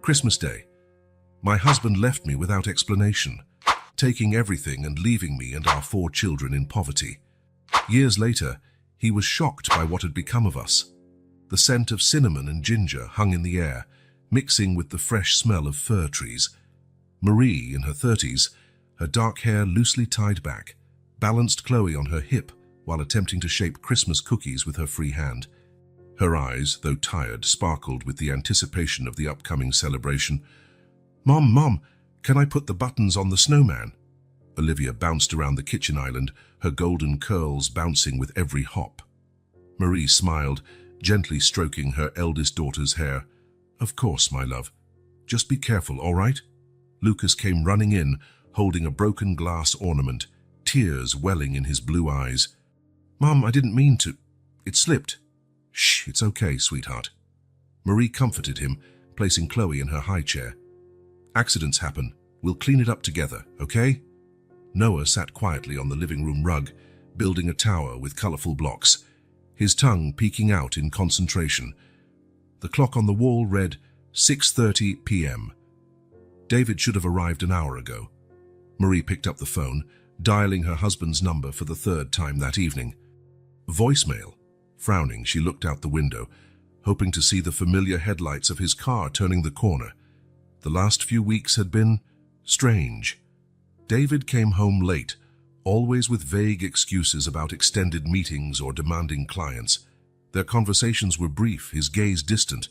Christmas Day. My husband left me without explanation, taking everything and leaving me and our 4 children in poverty. Years later, he was shocked by what had become of us. The scent of cinnamon and ginger hung in the air, mixing with the fresh smell of fir trees. Marie, in her 30s, her dark hair loosely tied back, balanced Chloe on her hip while attempting to shape Christmas cookies with her free hand. Her eyes, though tired, sparkled with the anticipation of the upcoming celebration. Mom, can I put the buttons on the snowman?" Olivia bounced around the kitchen island, her golden curls bouncing with every hop. Marie smiled, gently stroking her eldest daughter's hair. "Of course, my love. Just be careful, all right?" Lucas came running in, holding a broken glass ornament, tears welling in his blue eyes. "Mom, I didn't mean to. It slipped." "Shh, it's okay, sweetheart." Marie comforted him, placing Chloe in her high chair. "Accidents happen. We'll clean it up together, okay?" Noah sat quietly on the living room rug, building a tower with colorful blocks, his tongue peeking out in concentration. The clock on the wall read 6:30 p.m. David should have arrived an hour ago. Marie picked up the phone, dialing her husband's number for the 3rd time that evening. Voicemail. Frowning, she looked out the window, hoping to see the familiar headlights of his car turning the corner. The last few weeks had been strange. David came home late, always with vague excuses about extended meetings or demanding clients. Their conversations were brief, his gaze distant.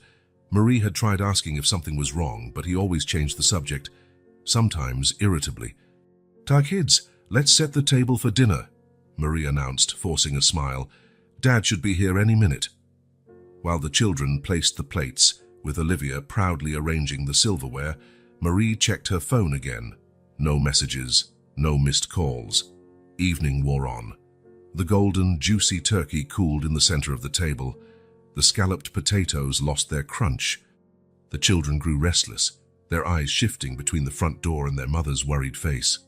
Marie had tried asking if something was wrong, but he always changed the subject, sometimes irritably. "Ta kids, let's set the table for dinner," Marie announced, forcing a smile. "Dad should be here any minute." While the children placed the plates, with Olivia proudly arranging the silverware, Marie checked her phone again. No messages, no missed calls. Evening wore on. The golden, juicy turkey cooled in the center of the table. The scalloped potatoes lost their crunch. The children grew restless, their eyes shifting between the front door and their mother's worried face.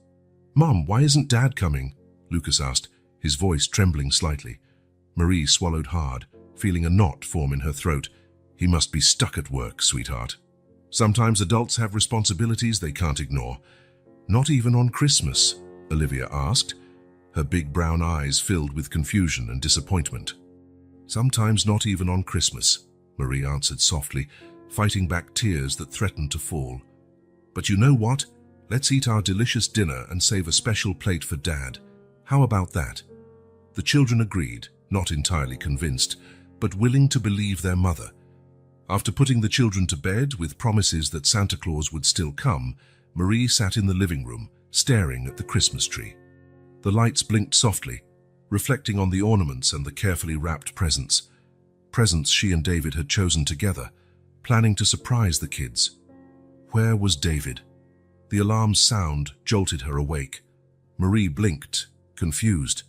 "Mom, why isn't Dad coming?" Lucas asked, his voice trembling slightly. Marie swallowed hard, feeling a knot form in her throat. "He must be stuck at work, sweetheart. Sometimes adults have responsibilities they can't ignore." "Not even on Christmas?" Olivia asked, her big brown eyes filled with confusion and disappointment. "Sometimes not even on Christmas," Marie answered softly, fighting back tears that threatened to fall. "But you know what? Let's eat our delicious dinner and save a special plate for Dad. How about that?" The children agreed, not entirely convinced, but willing to believe their mother. After putting the children to bed with promises that Santa Claus would still come, Marie sat in the living room, staring at the Christmas tree. The lights blinked softly, reflecting on the ornaments and the carefully wrapped presents. Presents she and David had chosen together, planning to surprise the kids. Where was David? The alarm's sound jolted her awake. Marie blinked, confused.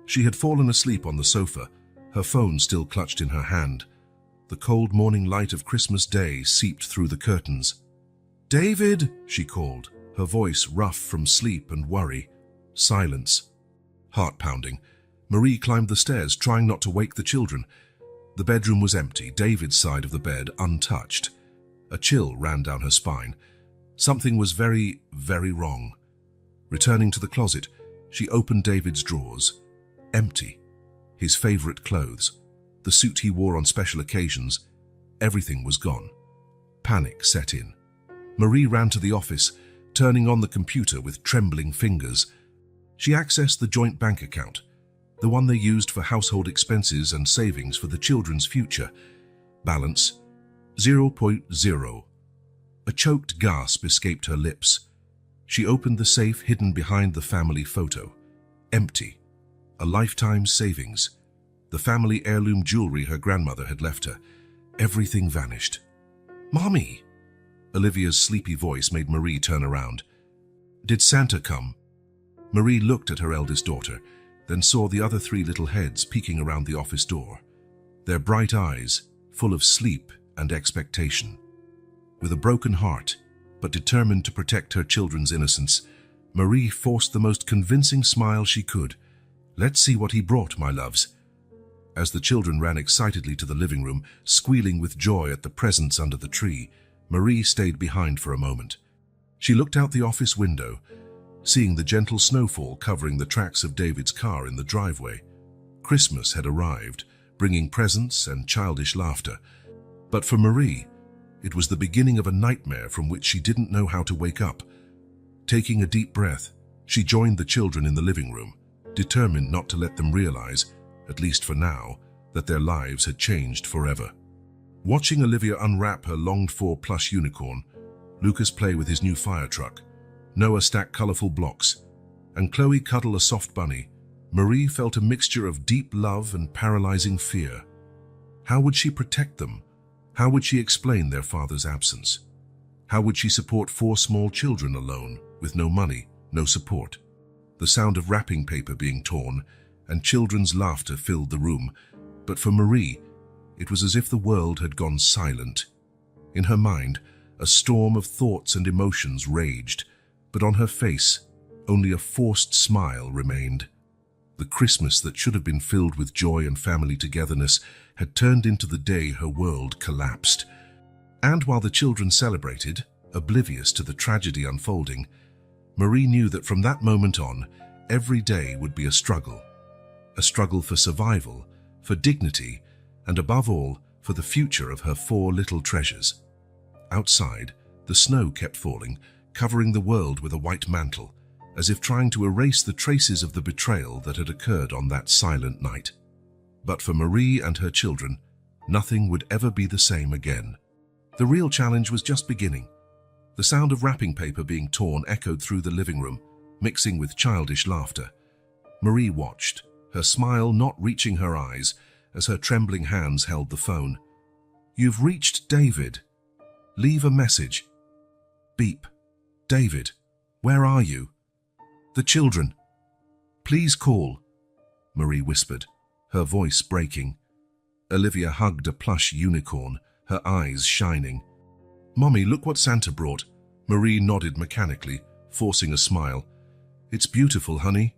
She had fallen asleep on the sofa, her phone still clutched in her hand. The cold morning light of Christmas Day seeped through the curtains. "David!" she called, her voice rough from sleep and worry. Silence. Heart pounding, Marie climbed the stairs, trying not to wake the children. The bedroom was empty, David's side of the bed untouched. A chill ran down her spine. Something was very, very wrong. Returning to the closet, she opened David's drawers. Empty. His favorite clothes, the suit he wore on special occasions, everything was gone. Panic set in. Marie ran to the office, turning on the computer with trembling fingers. She accessed the joint bank account, the one they used for household expenses and savings for the children's future. Balance 0.0. A choked gasp escaped her lips. She opened the safe hidden behind the family photo. Empty. A lifetime savings. The family heirloom jewelry her grandmother had left her. Everything vanished. "Mommy!" Olivia's sleepy voice made Marie turn around. "Did Santa come?" Marie looked at her eldest daughter, then saw the other 3 little heads peeking around the office door, their bright eyes full of sleep and expectation. With a broken heart, but determined to protect her children's innocence, Marie forced the most convincing smile she could. "Let's see what he brought, my loves." As the children ran excitedly to the living room, squealing with joy at the presents under the tree, Marie stayed behind for a moment. She looked out the office window, seeing the gentle snowfall covering the tracks of David's car in the driveway. Christmas had arrived, bringing presents and childish laughter. But for Marie, it was the beginning of a nightmare from which she didn't know how to wake up. Taking a deep breath, she joined the children in the living room, determined not to let them realize, at least for now, that their lives had changed forever. Watching Olivia unwrap her longed-for plush unicorn, Lucas play with his new fire truck, Noah stack colorful blocks, and Chloe cuddle a soft bunny, Marie felt a mixture of deep love and paralyzing fear. How would she protect them? How would she explain their father's absence? How would she support 4 small children alone, with no money, no support? The sound of wrapping paper being torn and children's laughter filled the room, but for Marie, it was as if the world had gone silent. In her mind, a storm of thoughts and emotions raged, but on her face, only a forced smile remained. The Christmas that should have been filled with joy and family togetherness had turned into the day her world collapsed. And while the children celebrated, oblivious to the tragedy unfolding, Marie knew that from that moment on, every day would be a struggle for survival, for dignity, and above all, for the future of her 4 little treasures. Outside, the snow kept falling, covering the world with a white mantle, as if trying to erase the traces of the betrayal that had occurred on that silent night. But for Marie and her children, nothing would ever be the same again. The real challenge was just beginning. The sound of wrapping paper being torn echoed through the living room, mixing with childish laughter. Marie watched, her smile not reaching her eyes, as her trembling hands held the phone. "You've reached David. Leave a message." Beep. "David, where are you?" "The children." "Please call," Marie whispered, her voice breaking. Olivia hugged a plush unicorn, her eyes shining. "Mommy, look what Santa brought." Marie nodded mechanically, forcing a smile. "It's beautiful, honey."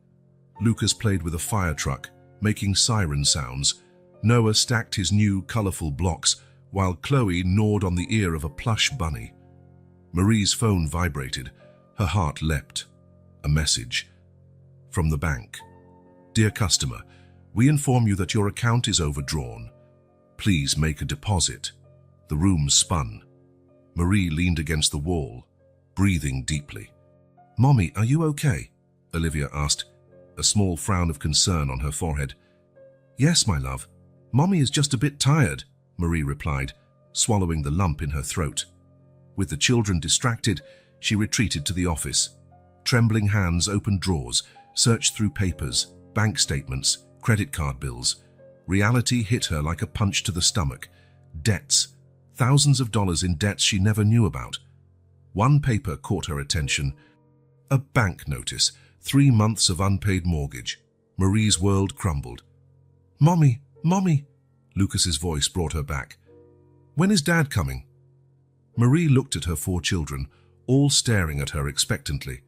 Lucas played with a fire truck, making siren sounds. Noah stacked his new, colorful blocks, while Chloe gnawed on the ear of a plush bunny. Marie's phone vibrated. Her heart leapt. A message. From the bank. "Dear customer, we inform you that your account is overdrawn. Please make a deposit." The room spun. Marie leaned against the wall, breathing deeply. "Mommy, are you okay?" Olivia asked, a small frown of concern on her forehead. "Yes, my love. Mommy is just a bit tired," Marie replied, swallowing the lump in her throat. With the children distracted, she retreated to the office. Trembling hands opened drawers, searched through papers, bank statements, credit card bills. Reality hit her like a punch to the stomach. Debts. Thousands of dollars in debts she never knew about. One paper caught her attention. A bank notice. 3 months of unpaid mortgage. Marie's world crumbled. "Mommy, Mommy!" Lucas's voice brought her back. "When is Dad coming?" Marie looked at her 4 children, all staring at her expectantly.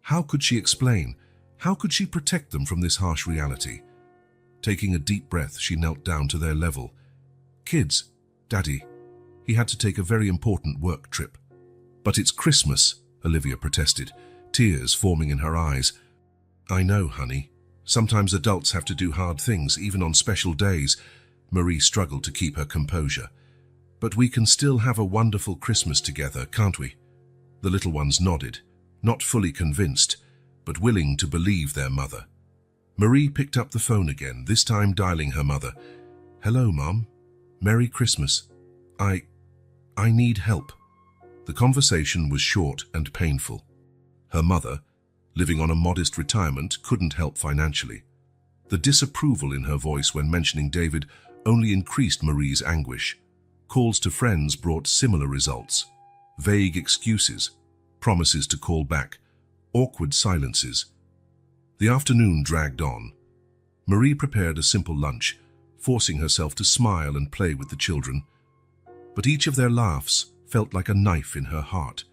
How could she explain? How could she protect them from this harsh reality? Taking a deep breath, she knelt down to their level. "Kids, Daddy, he had to take a very important work trip." "But it's Christmas," Olivia protested, tears forming in her eyes. "I know, honey. Sometimes adults have to do hard things, even on special days." Marie struggled to keep her composure. "But we can still have a wonderful Christmas together, can't we?" The little ones nodded, not fully convinced, but willing to believe their mother. Marie picked up the phone again, this time dialing her mother. "Hello, Mom. Merry Christmas. I need help." The conversation was short and painful. Her mother, living on a modest retirement, couldn't help financially. The disapproval in her voice when mentioning David only increased Marie's anguish. Calls to friends brought similar results. Vague excuses, promises to call back, awkward silences. The afternoon dragged on. Marie prepared a simple lunch, forcing herself to smile and play with the children. But each of their laughs felt like a knife in her heart.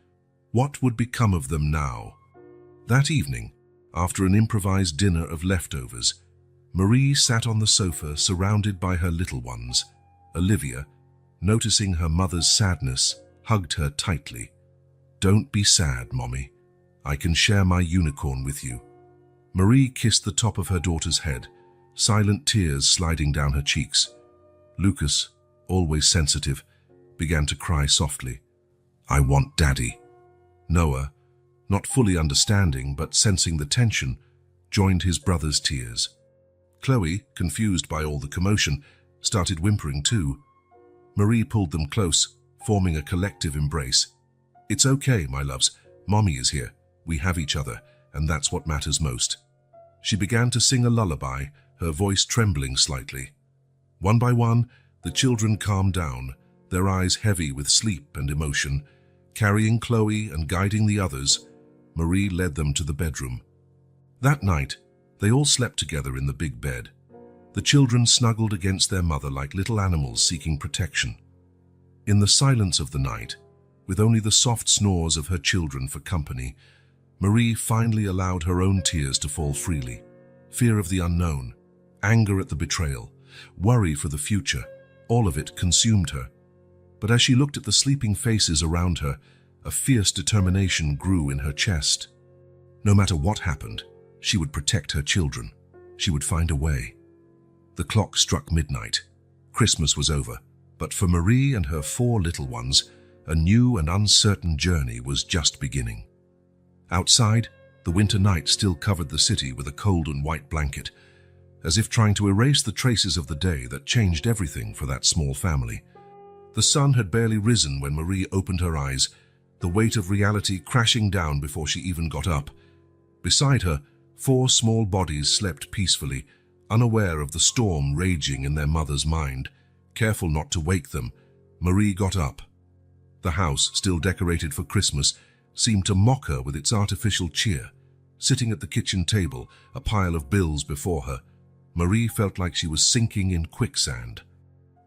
What would become of them now? That evening, after an improvised dinner of leftovers, Marie sat on the sofa surrounded by her little ones. Olivia, noticing her mother's sadness, hugged her tightly. "Don't be sad, Mommy. I can share my unicorn with you." Marie kissed the top of her daughter's head, silent tears sliding down her cheeks. Lucas, always sensitive, began to cry softly. "I want Daddy." Noah, not fully understanding but sensing the tension, joined his brother's tears. Chloe, confused by all the commotion, started whimpering too. Marie pulled them close, forming a collective embrace. "It's okay, my loves. Mommy is here. We have each other, and that's what matters most." She began to sing a lullaby, her voice trembling slightly. One by one, the children calmed down, their eyes heavy with sleep and emotion. Carrying Chloe and guiding the others, Marie led them to the bedroom. That night, they all slept together in the big bed. The children snuggled against their mother like little animals seeking protection. In the silence of the night, with only the soft snores of her children for company, Marie finally allowed her own tears to fall freely. Fear of the unknown, anger at the betrayal, worry for the future, all of it consumed her. But as she looked at the sleeping faces around her, a fierce determination grew in her chest. No matter what happened, she would protect her children. She would find a way. The clock struck midnight. Christmas was over, but for Marie and her 4 little ones, a new and uncertain journey was just beginning. Outside, the winter night still covered the city with a cold and white blanket, as if trying to erase the traces of the day that changed everything for that small family. The sun had barely risen when Marie opened her eyes, the weight of reality crashing down before she even got up. Beside her, 4 small bodies slept peacefully, unaware of the storm raging in their mother's mind. Careful not to wake them, Marie got up. The house, still decorated for Christmas, seemed to mock her with its artificial cheer. Sitting at the kitchen table, a pile of bills before her, Marie felt like she was sinking in quicksand.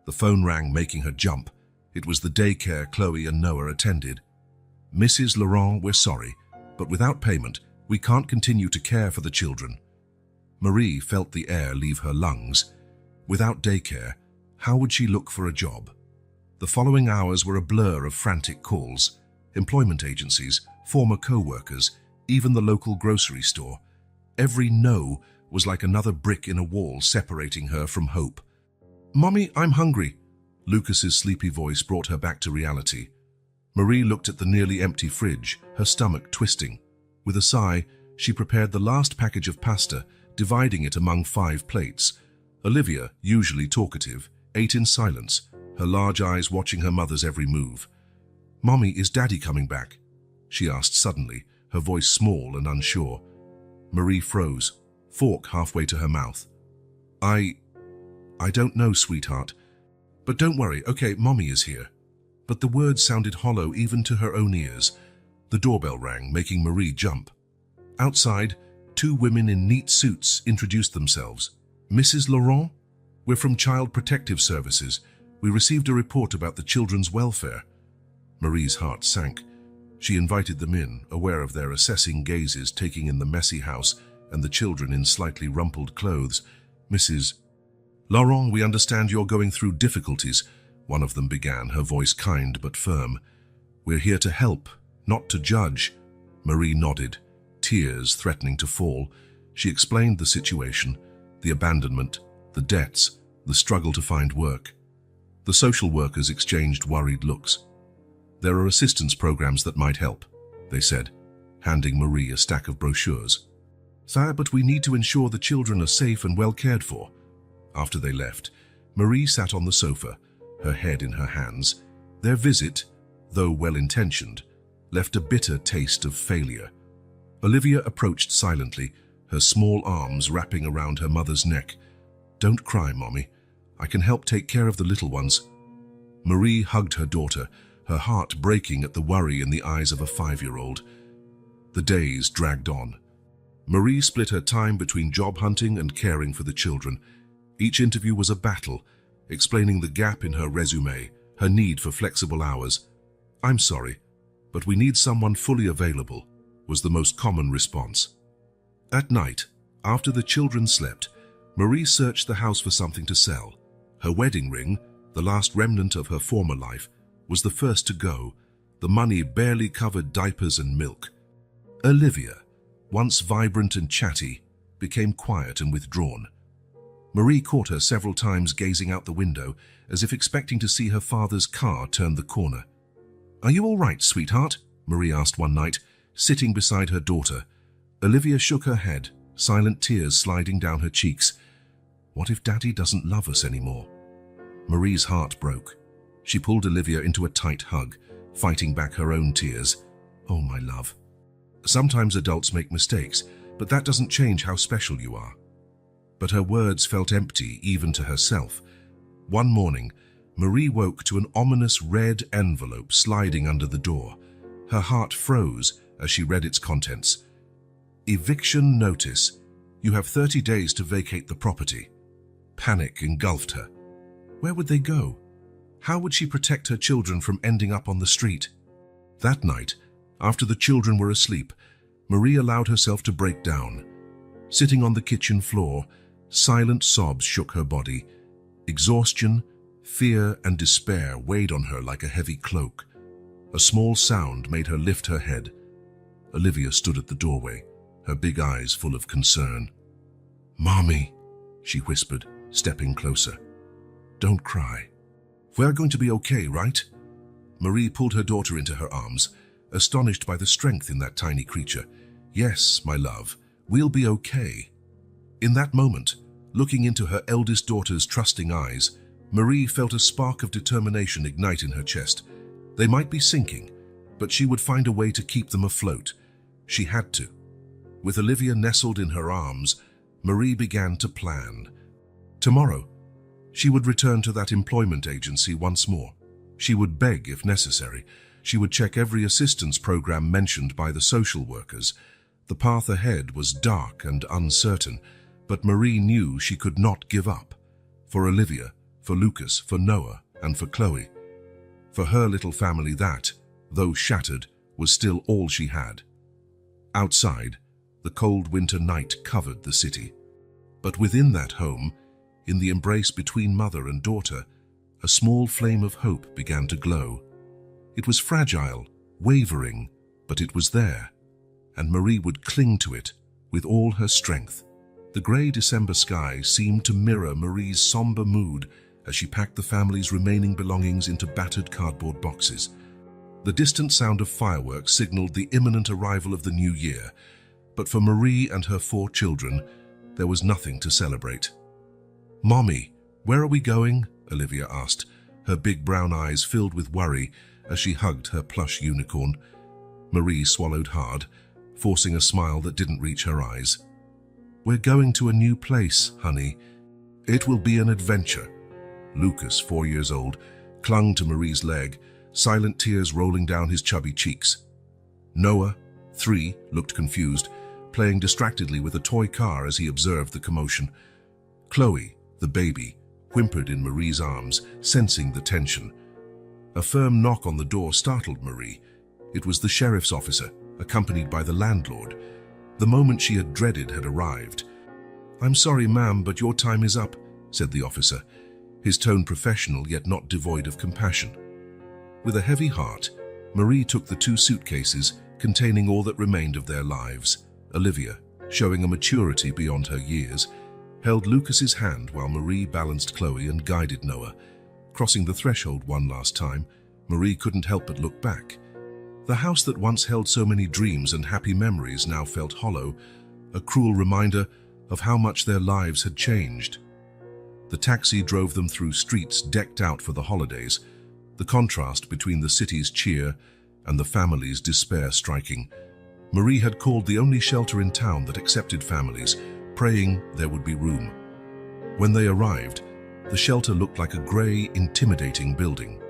The phone rang, making her jump. It was the daycare Chloe and Noah attended. "Mrs. Laurent, we're sorry, but without payment, we can't continue to care for the children." Marie felt the air leave her lungs. Without daycare, how would she look for a job? The following hours were a blur of frantic calls. Employment agencies, former co-workers, even the local grocery store. Every no was like another brick in a wall separating her from hope. "Mommy, I'm hungry." Lucas's sleepy voice brought her back to reality. Marie looked at the nearly empty fridge, her stomach twisting. With a sigh, she prepared the last package of pasta, dividing it among 5 plates. Olivia, usually talkative, ate in silence, her large eyes watching her mother's every move. "Mommy, is Daddy coming back?" she asked suddenly, her voice small and unsure. Marie froze, fork halfway to her mouth. I don't know, sweetheart. But don't worry, okay, Mommy is here." But the words sounded hollow even to her own ears. The doorbell rang, making Marie jump. Outside, 2 women in neat suits introduced themselves. "Mrs. Laurent? We're from Child Protective Services. We received a report about the children's welfare." Marie's heart sank. She invited them in, aware of their assessing gazes taking in the messy house and the children in slightly rumpled clothes. "Mrs. Laurent, we understand you're going through difficulties," one of them began, her voice kind but firm. "We're here to help, not to judge." Marie nodded, tears threatening to fall. She explained the situation, the abandonment, the debts, the struggle to find work. The social workers exchanged worried looks. "There are assistance programs that might help," they said, handing Marie a stack of brochures. But we need to ensure the children are safe and well cared for." After they left, Marie sat on the sofa, her head in her hands. Their visit, though well-intentioned, left a bitter taste of failure. Olivia approached silently, her small arms wrapping around her mother's neck. "Don't cry, Mommy. I can help take care of the little ones." Marie hugged her daughter, her heart breaking at the worry in the eyes of a 5-year-old. The days dragged on. Marie split her time between job hunting and caring for the children. Each interview was a battle, explaining the gap in her resume, her need for flexible hours. "I'm sorry, but we need someone fully available," was the most common response. At night, after the children slept, Marie searched the house for something to sell. Her wedding ring, the last remnant of her former life, was the first to go, The money barely covered diapers and milk. Olivia, once vibrant and chatty, became quiet and withdrawn. Marie caught her several times gazing out the window, as if expecting to see her father's car turn the corner. "Are you all right, sweetheart?" Marie asked one night, sitting beside her daughter. Olivia shook her head, silent tears sliding down her cheeks. What if Daddy doesn't love us anymore? Marie's heart broke. She pulled Olivia into a tight hug, fighting back her own tears. "Oh, my love. Sometimes adults make mistakes, but that doesn't change how special you are." But her words felt empty even to herself. One morning, Marie woke to an ominous red envelope sliding under the door. Her heart froze as she read its contents. "Eviction notice. You have 30 days to vacate the property." Panic engulfed her. Where would they go? How would she protect her children from ending up on the street? That night, after the children were asleep, Marie allowed herself to break down. Sitting on the kitchen floor, silent sobs shook her body. Exhaustion, fear, and despair weighed on her like a heavy cloak. A small sound made her lift her head. Olivia stood at the doorway, her big eyes full of concern. "Mommy," she whispered, stepping closer. "Don't cry. We're going to be okay, right?" Marie pulled her daughter into her arms, astonished by the strength in that tiny creature. "Yes, my love, we'll be okay." In that moment, looking into her eldest daughter's trusting eyes, Marie felt a spark of determination ignite in her chest. They might be sinking, but she would find a way to keep them afloat. She had to. With Olivia nestled in her arms, Marie began to plan. Tomorrow, she would return to that employment agency once more. She would beg if necessary. She would check every assistance program mentioned by the social workers. The path ahead was dark and uncertain, but Marie knew she could not give up. For Olivia, for Lucas, for Noah, and for Chloe. For her little family that, though shattered, was still all she had. Outside, the cold winter night covered the city. But within that home, in the embrace between mother and daughter, a small flame of hope began to glow. It was fragile, wavering, but it was there, and Marie would cling to it with all her strength. The grey December sky seemed to mirror Marie's somber mood as she packed the family's remaining belongings into battered cardboard boxes. The distant sound of fireworks signaled the imminent arrival of the new year, but for Marie and her 4 children, there was nothing to celebrate. "Mommy, where are we going?" Olivia asked, her big brown eyes filled with worry as she hugged her plush unicorn. Marie swallowed hard, forcing a smile that didn't reach her eyes. "We're going to a new place, honey. It will be an adventure." Lucas, 4 years old, clung to Marie's leg, silent tears rolling down his chubby cheeks. Noah, 3, looked confused, playing distractedly with a toy car as he observed the commotion. Chloe, the baby, whimpered in Marie's arms, sensing the tension. A firm knock on the door startled Marie. It was the sheriff's officer, accompanied by the landlord. The moment she had dreaded had arrived. "I'm sorry, ma'am, but your time is up," said the officer, his tone professional yet not devoid of compassion. With a heavy heart, Marie took the 2 suitcases containing all that remained of their lives. Olivia, showing a maturity beyond her years, held Lucas's hand while Marie balanced Chloe and guided Noah. Crossing the threshold one last time, Marie couldn't help but look back. The house that once held so many dreams and happy memories now felt hollow, a cruel reminder of how much their lives had changed. The taxi drove them through streets decked out for the holidays, the contrast between the city's cheer and the family's despair striking. Marie had called the only shelter in town that accepted families, praying there would be room. When they arrived, the shelter looked like a grey, intimidating building.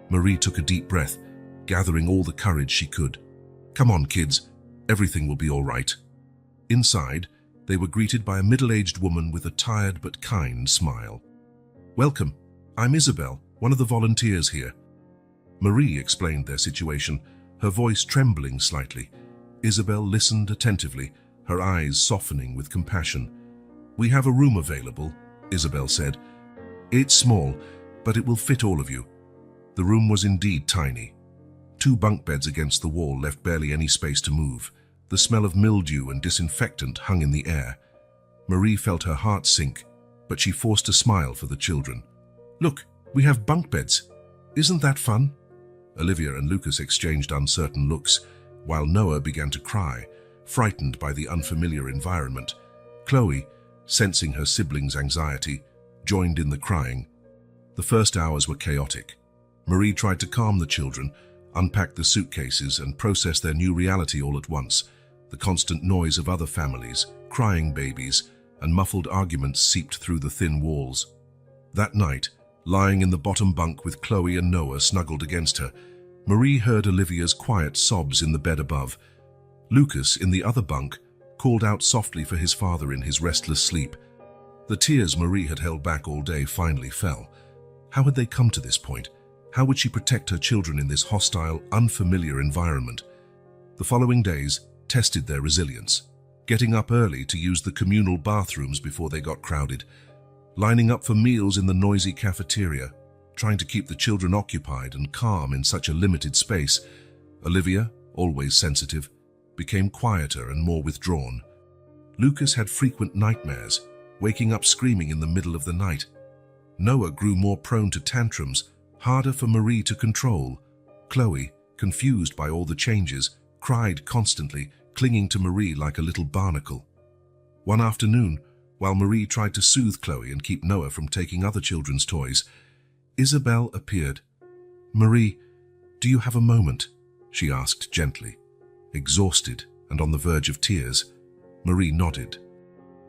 Marie took a deep breath, gathering all the courage she could. "Come on, kids, everything will be all right." Inside, they were greeted by a middle-aged woman with a tired but kind smile. "Welcome, I'm Isabel, one of the volunteers here." Marie explained their situation, her voice trembling slightly. Isabel listened attentively, her eyes softening with compassion. "We have a room available," Isabel said. "It's small, but it will fit all of you." The room was indeed tiny. Two bunk beds against the wall left barely any space to move. The smell of mildew and disinfectant hung in the air. Marie felt her heart sink, but she forced a smile for the children. "Look, we have bunk beds. Isn't that fun?" Olivia and Lucas exchanged uncertain looks, while Noah began to cry, frightened by the unfamiliar environment. Chloe, sensing her siblings' anxiety, joined in the crying. The first hours were chaotic. Marie tried to calm the children, unpack the suitcases, and process their new reality all at once. The constant noise of other families, crying babies, and muffled arguments seeped through the thin walls. That night, lying in the bottom bunk with Chloe and Noah snuggled against her, Marie heard Olivia's quiet sobs in the bed above. Lucas, in the other bunk, called out softly for his father in his restless sleep. The tears Marie had held back all day finally fell. How had they come to this point? How would she protect her children in this hostile, unfamiliar environment? The following days tested their resilience. Getting up early to use the communal bathrooms before they got crowded, lining up for meals in the noisy cafeteria, trying to keep the children occupied and calm in such a limited space. Olivia, always sensitive, became quieter and more withdrawn. Lucas had frequent nightmares, waking up screaming in the middle of the night. Noah grew more prone to tantrums, harder for Marie to control. Chloe, confused by all the changes, cried constantly, clinging to Marie like a little barnacle. One afternoon, while Marie tried to soothe Chloe and keep Noah from taking other children's toys, Isabel appeared. "Marie, do you have a moment?" she asked gently. Exhausted and on the verge of tears, Marie nodded.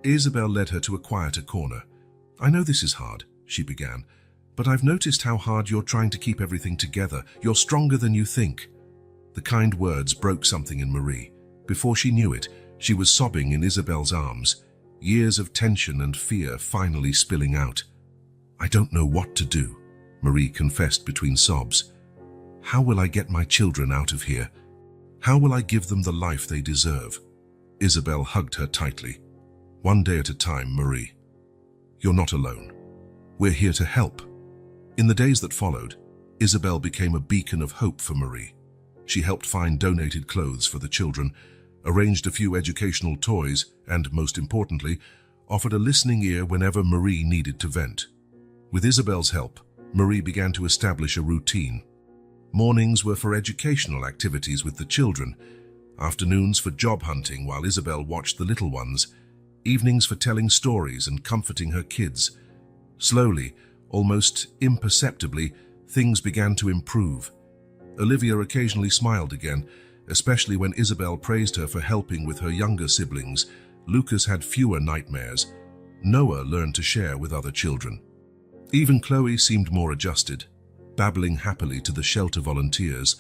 Isabel led her to a quieter corner. "I know this is hard," she began, "but I've noticed how hard you're trying to keep everything together. You're stronger than you think." The kind words broke something in Marie. Before she knew it, she was sobbing in Isabel's arms, years of tension and fear finally spilling out. "I don't know what to do," Marie confessed between sobs. "How will I get my children out of here? How will I give them the life they deserve?" Isabel hugged her tightly. "One day at a time, Marie. You're not alone. We're here to help." In the days that followed, Isabel became a beacon of hope for Marie. She helped find donated clothes for the children, arranged a few educational toys, and, most importantly, offered a listening ear whenever Marie needed to vent. With Isabel's help, Marie began to establish a routine. Mornings were for educational activities with the children, afternoons for job hunting while Isabel watched the little ones, evenings for telling stories and comforting her kids. Slowly, almost imperceptibly, things began to improve. Olivia occasionally smiled again, especially when Isabel praised her for helping with her younger siblings. Lucas had fewer nightmares. Noah learned to share with other children. Even Chloe seemed more adjusted, babbling happily to the shelter volunteers.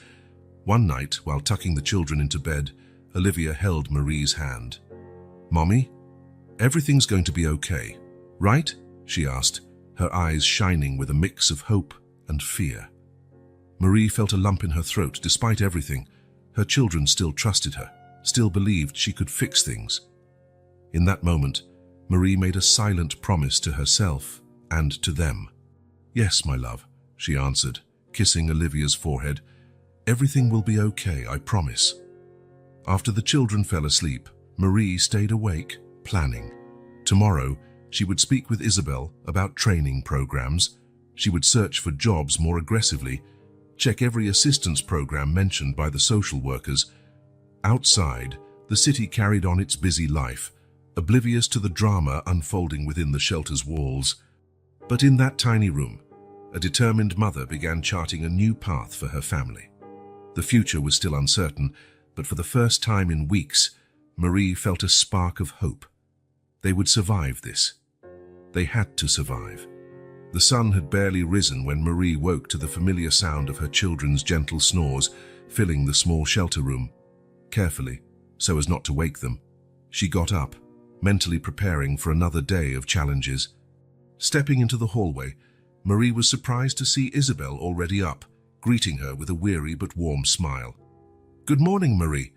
One night, while tucking the children into bed, Olivia held Marie's hand. "Mommy, everything's going to be okay, right?" she asked, her eyes shining with a mix of hope and fear. Marie felt a lump in her throat. Despite everything, her children still trusted her, still believed she could fix things. In that moment, Marie made a silent promise to herself and to them. "Yes, my love," she answered, kissing Olivia's forehead. "Everything will be okay, I promise." After the children fell asleep, Marie stayed awake, planning. Tomorrow, she would speak with Isabel about training programs. She would search for jobs more aggressively, check every assistance program mentioned by the social workers. Outside, the city carried on its busy life, oblivious to the drama unfolding within the shelter's walls. But in that tiny room, a determined mother began charting a new path for her family. The future was still uncertain, but for the first time in weeks, Marie felt a spark of hope. They would survive this. They had to survive. The sun had barely risen when Marie woke to the familiar sound of her children's gentle snores filling the small shelter room. Carefully, so as not to wake them, she got up, mentally preparing for another day of challenges. Stepping into the hallway, Marie was surprised to see Isabel already up, greeting her with a weary but warm smile. "Good morning, Marie.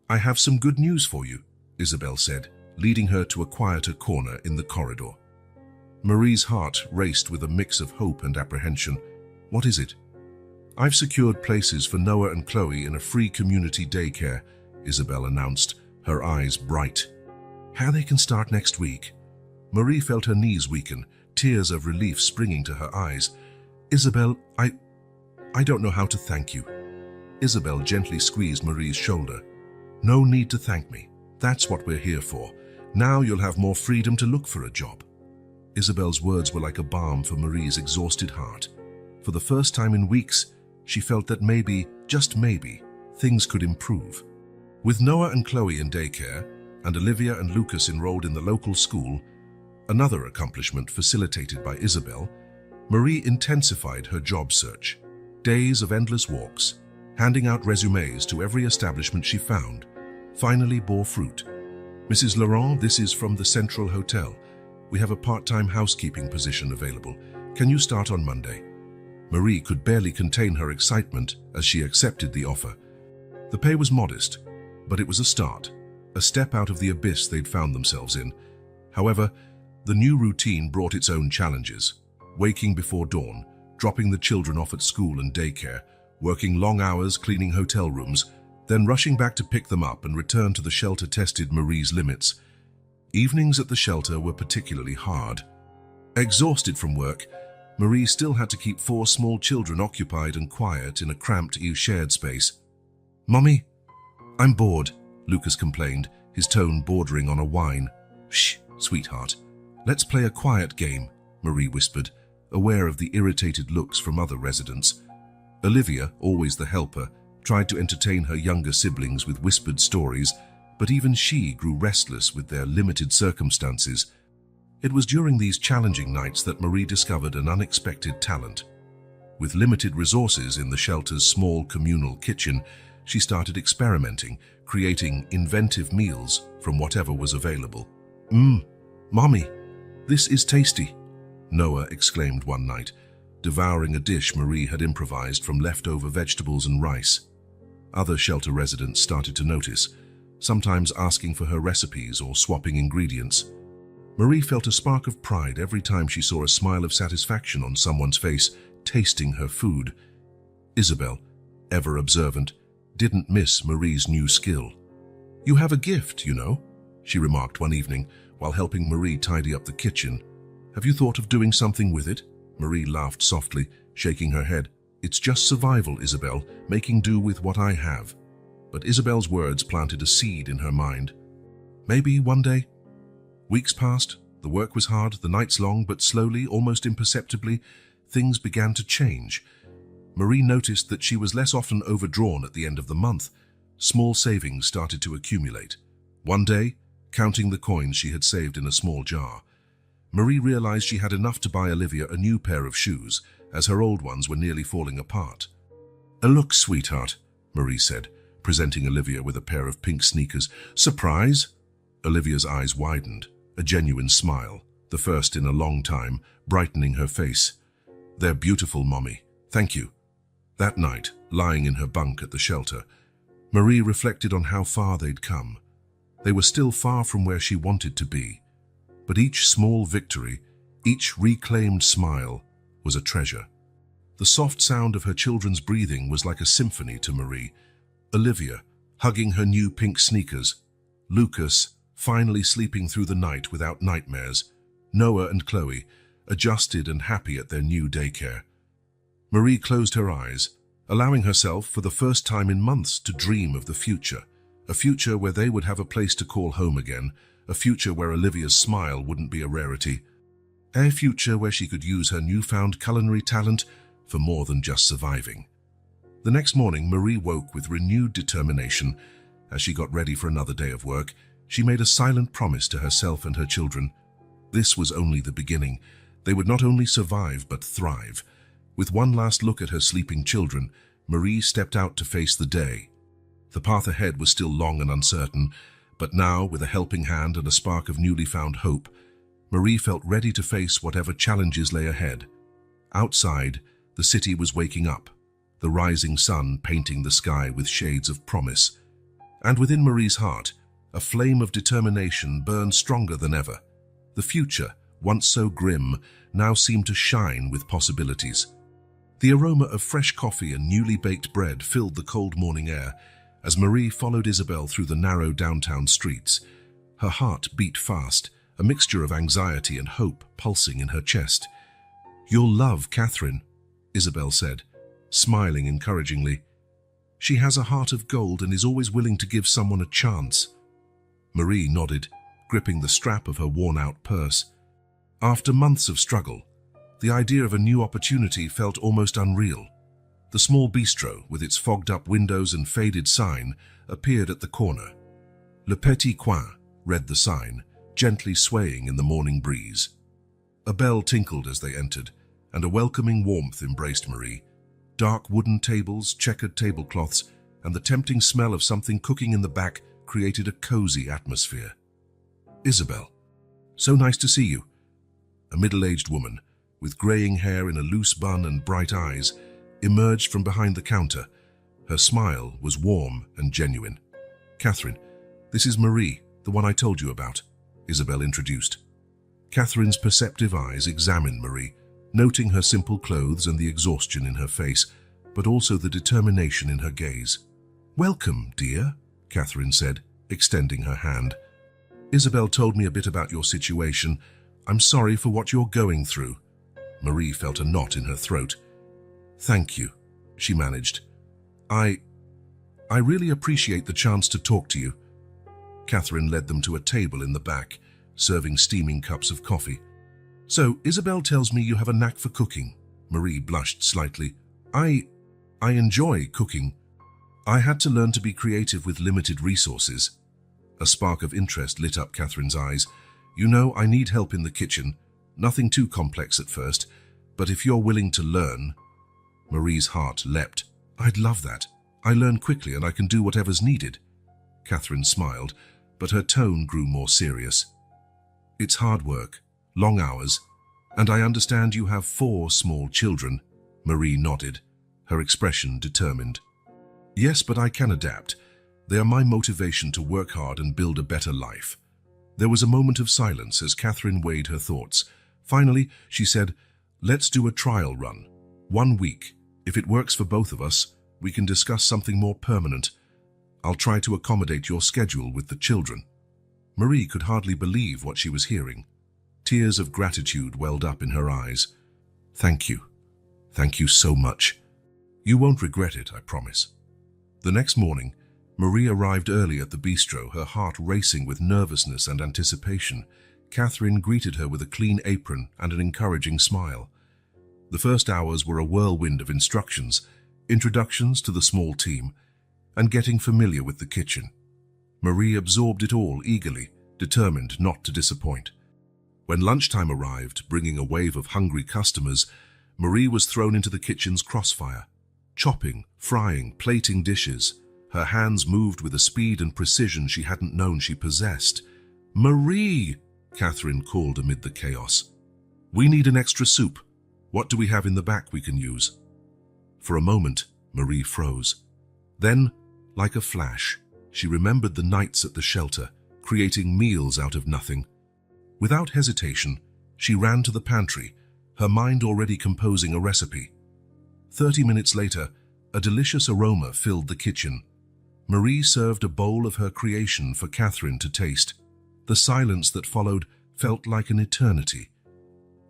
I have some good news for you," Isabel said, leading her to a quieter corner in the corridor. Marie's heart raced with a mix of hope and apprehension. "What is it?" I've secured places for Noah and Chloe in a free community daycare, Isabel announced, her eyes bright. How they can start next week? Marie felt her knees weaken, tears of relief springing to her eyes. Isabel, I don't know how to thank you. Isabel gently squeezed Marie's shoulder. No need to thank me. That's what we're here for. Now you'll have more freedom to look for a job. Isabel's words were like a balm for Marie's exhausted heart. For the first time in weeks, she felt that maybe, just maybe, things could improve. With Noah and Chloe in daycare, and Olivia and Lucas enrolled in the local school, another accomplishment facilitated by Isabel, Marie intensified her job search. Days of endless walks, handing out resumes to every establishment she found, finally bore fruit. Mrs. Laurent, this is from the Central Hotel. We have a part-time housekeeping position available. Can you start on Monday? Marie could barely contain her excitement as she accepted the offer. The pay was modest, but it was a start, a step out of the abyss they'd found themselves in. However, the new routine brought its own challenges. Waking before dawn, dropping the children off at school and daycare, working long hours cleaning hotel rooms, then rushing back to pick them up and return to the shelter tested Marie's limits. Evenings at the shelter were particularly hard. Exhausted from work, Marie still had to keep 4 small children occupied and quiet in a cramped, shared space. Mommy, I'm bored, Lucas complained, his tone bordering on a whine. Shh, sweetheart. Let's play a quiet game, Marie whispered, aware of the irritated looks from other residents. Olivia, always the helper, tried to entertain her younger siblings with whispered stories, but even she grew restless with their limited circumstances. It was during these challenging nights that Marie discovered an unexpected talent. With limited resources in the shelter's small communal kitchen, she started experimenting, creating inventive meals from whatever was available. Mommy, this is tasty, Noah exclaimed one night, devouring a dish Marie had improvised from leftover vegetables and rice. Other shelter residents started to notice, sometimes asking for her recipes or swapping ingredients. Marie felt a spark of pride every time she saw a smile of satisfaction on someone's face, tasting her food. Isabel, ever observant, didn't miss Marie's new skill. You have a gift, you know, she remarked one evening while helping Marie tidy up the kitchen. Have you thought of doing something with it? Marie laughed softly, shaking her head. It's just survival, Isabel, making do with what I have. But Isabel's words planted a seed in her mind. Maybe one day. Weeks passed, the work was hard, the nights long, but slowly, almost imperceptibly, things began to change. Marie noticed that she was less often overdrawn at the end of the month. Small savings started to accumulate. One day, counting the coins she had saved in a small jar, Marie realized she had enough to buy Olivia a new pair of shoes, as her old ones were nearly falling apart. Look, sweetheart, Marie said, presenting Olivia with a pair of pink sneakers. Surprise? Olivia's eyes widened, a genuine smile, the first in a long time, brightening her face. They're beautiful, Mommy. Thank you. That night, lying in her bunk at the shelter, Marie reflected on how far they'd come. They were still far from where she wanted to be, but each small victory, each reclaimed smile, was a treasure. The soft sound of her children's breathing was like a symphony to Marie. Olivia, hugging her new pink sneakers. Lucas, finally sleeping through the night without nightmares. Noah and Chloe, adjusted and happy at their new daycare. Marie closed her eyes, allowing herself for the first time in months to dream of the future. A future where they would have a place to call home again. A future where Olivia's smile wouldn't be a rarity. A future where she could use her newfound culinary talent for more than just surviving. The next morning, Marie woke with renewed determination. As she got ready for another day of work, she made a silent promise to herself and her children. This was only the beginning. They would not only survive, but thrive. With one last look at her sleeping children, Marie stepped out to face the day. The path ahead was still long and uncertain, but now, with a helping hand and a spark of newly found hope, Marie felt ready to face whatever challenges lay ahead. Outside, the city was waking up, the rising sun painting the sky with shades of promise. And within Marie's heart, a flame of determination burned stronger than ever. The future, once so grim, now seemed to shine with possibilities. The aroma of fresh coffee and newly baked bread filled the cold morning air as Marie followed Isabel through the narrow downtown streets. Her heart beat fast, a mixture of anxiety and hope pulsing in her chest. "You'll love Catherine," Isabel said, smiling encouragingly. "She has a heart of gold and is always willing to give someone a chance." Marie nodded, gripping the strap of her worn-out purse. After months of struggle, the idea of a new opportunity felt almost unreal. The small bistro, with its fogged-up windows and faded sign, appeared at the corner. "Le Petit Coin," read the sign, gently swaying in the morning breeze. A bell tinkled as they entered, and a welcoming warmth embraced Marie. Dark wooden tables, checkered tablecloths, and the tempting smell of something cooking in the back created a cozy atmosphere. "Isabel, so nice to see you." A middle-aged woman, with graying hair in a loose bun and bright eyes, emerged from behind the counter. Her smile was warm and genuine. "Catherine, this is Marie, the one I told you about," Isabel introduced. Catherine's perceptive eyes examined Marie, noting her simple clothes and the exhaustion in her face, but also the determination in her gaze. "Welcome, dear," Catherine said, extending her hand. "Isabel told me a bit about your situation. I'm sorry for what you're going through." Marie felt a knot in her throat. "Thank you," she managed. I really appreciate the chance to talk to you." Catherine led them to a table in the back, serving steaming cups of coffee. "So, Isabel tells me you have a knack for cooking." Marie blushed slightly. I enjoy cooking. I had to learn to be creative with limited resources." A spark of interest lit up Catherine's eyes. "You know, I need help in the kitchen. Nothing too complex at first, but if you're willing to learn..." Marie's heart leapt. "I'd love that. I learn quickly and I can do whatever's needed." Catherine smiled, but her tone grew more serious. "It's hard work, long hours, and I understand you have 4 small children." Marie nodded, her expression determined. "Yes, but I can adapt. They are my motivation to work hard and build a better life." There was a moment of silence as Catherine weighed her thoughts. Finally, she said, "Let's do a trial run. 1 week. If it works for both of us, we can discuss something more permanent. I'll try to accommodate your schedule with the children." Marie could hardly believe what she was hearing. Tears of gratitude welled up in her eyes. "Thank you. Thank you so much. You won't regret it, I promise." The next morning, Marie arrived early at the bistro, her heart racing with nervousness and anticipation. Catherine greeted her with a clean apron and an encouraging smile. The first hours were a whirlwind of instructions, introductions to the small team, and getting familiar with the kitchen. Marie absorbed it all eagerly, determined not to disappoint. When lunchtime arrived, bringing a wave of hungry customers, Marie was thrown into the kitchen's crossfire. Chopping, frying, plating dishes, her hands moved with a speed and precision she hadn't known she possessed. "Marie!" Catherine called amid the chaos. "We need an extra soup. What do we have in the back we can use?" For a moment, Marie froze. Then, like a flash, she remembered the nights at the shelter, creating meals out of nothing. Without hesitation, she ran to the pantry, her mind already composing a recipe. 30 minutes later, a delicious aroma filled the kitchen. Marie served a bowl of her creation for Catherine to taste. The silence that followed felt like an eternity.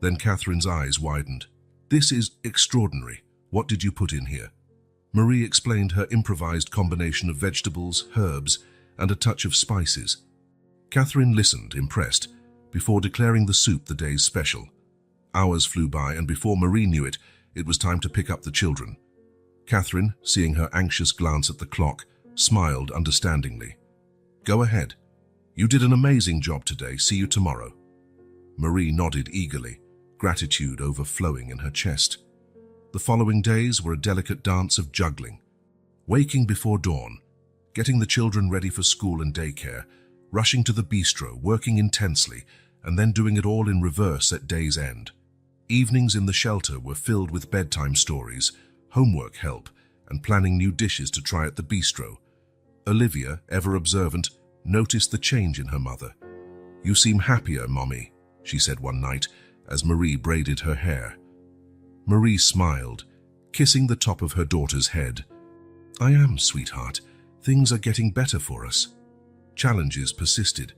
Then Catherine's eyes widened. "This is extraordinary. What did you put in here?" Marie explained her improvised combination of vegetables, herbs, and a touch of spices. Catherine listened, impressed, before declaring the soup the day's special. Hours flew by, and before Marie knew it, it was time to pick up the children. Catherine, seeing her anxious glance at the clock, smiled understandingly. "Go ahead. You did an amazing job today. See you tomorrow." Marie nodded eagerly, gratitude overflowing in her chest. The following days were a delicate dance of juggling. Waking before dawn, getting the children ready for school and daycare, rushing to the bistro, working intensely, and then doing it all in reverse at day's end. Evenings in the shelter were filled with bedtime stories, homework help, and planning new dishes to try at the bistro. Olivia, ever observant, noticed the change in her mother. "You seem happier, Mommy," she said one night as Marie braided her hair. Marie smiled, kissing the top of her daughter's head. "I am, sweetheart. Things are getting better for us." Challenges persisted.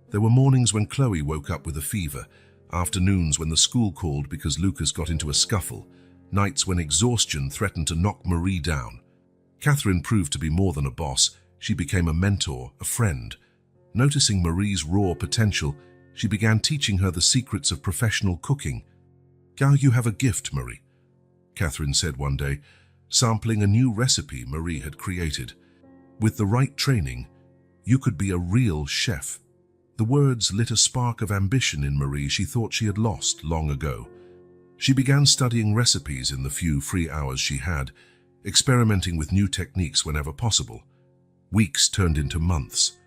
There were mornings when Chloe woke up with a fever, afternoons when the school called because Lucas got into a scuffle, nights when exhaustion threatened to knock Marie down. Catherine proved to be more than a boss. She became a mentor, a friend. Noticing Marie's raw potential, she began teaching her the secrets of professional cooking. "Now you have a gift, Marie," Catherine said one day, sampling a new recipe Marie had created. "With the right training, you could be a real chef." The words lit a spark of ambition in Marie she thought she had lost long ago. She began studying recipes in the few free hours she had, experimenting with new techniques whenever possible. Weeks turned into months.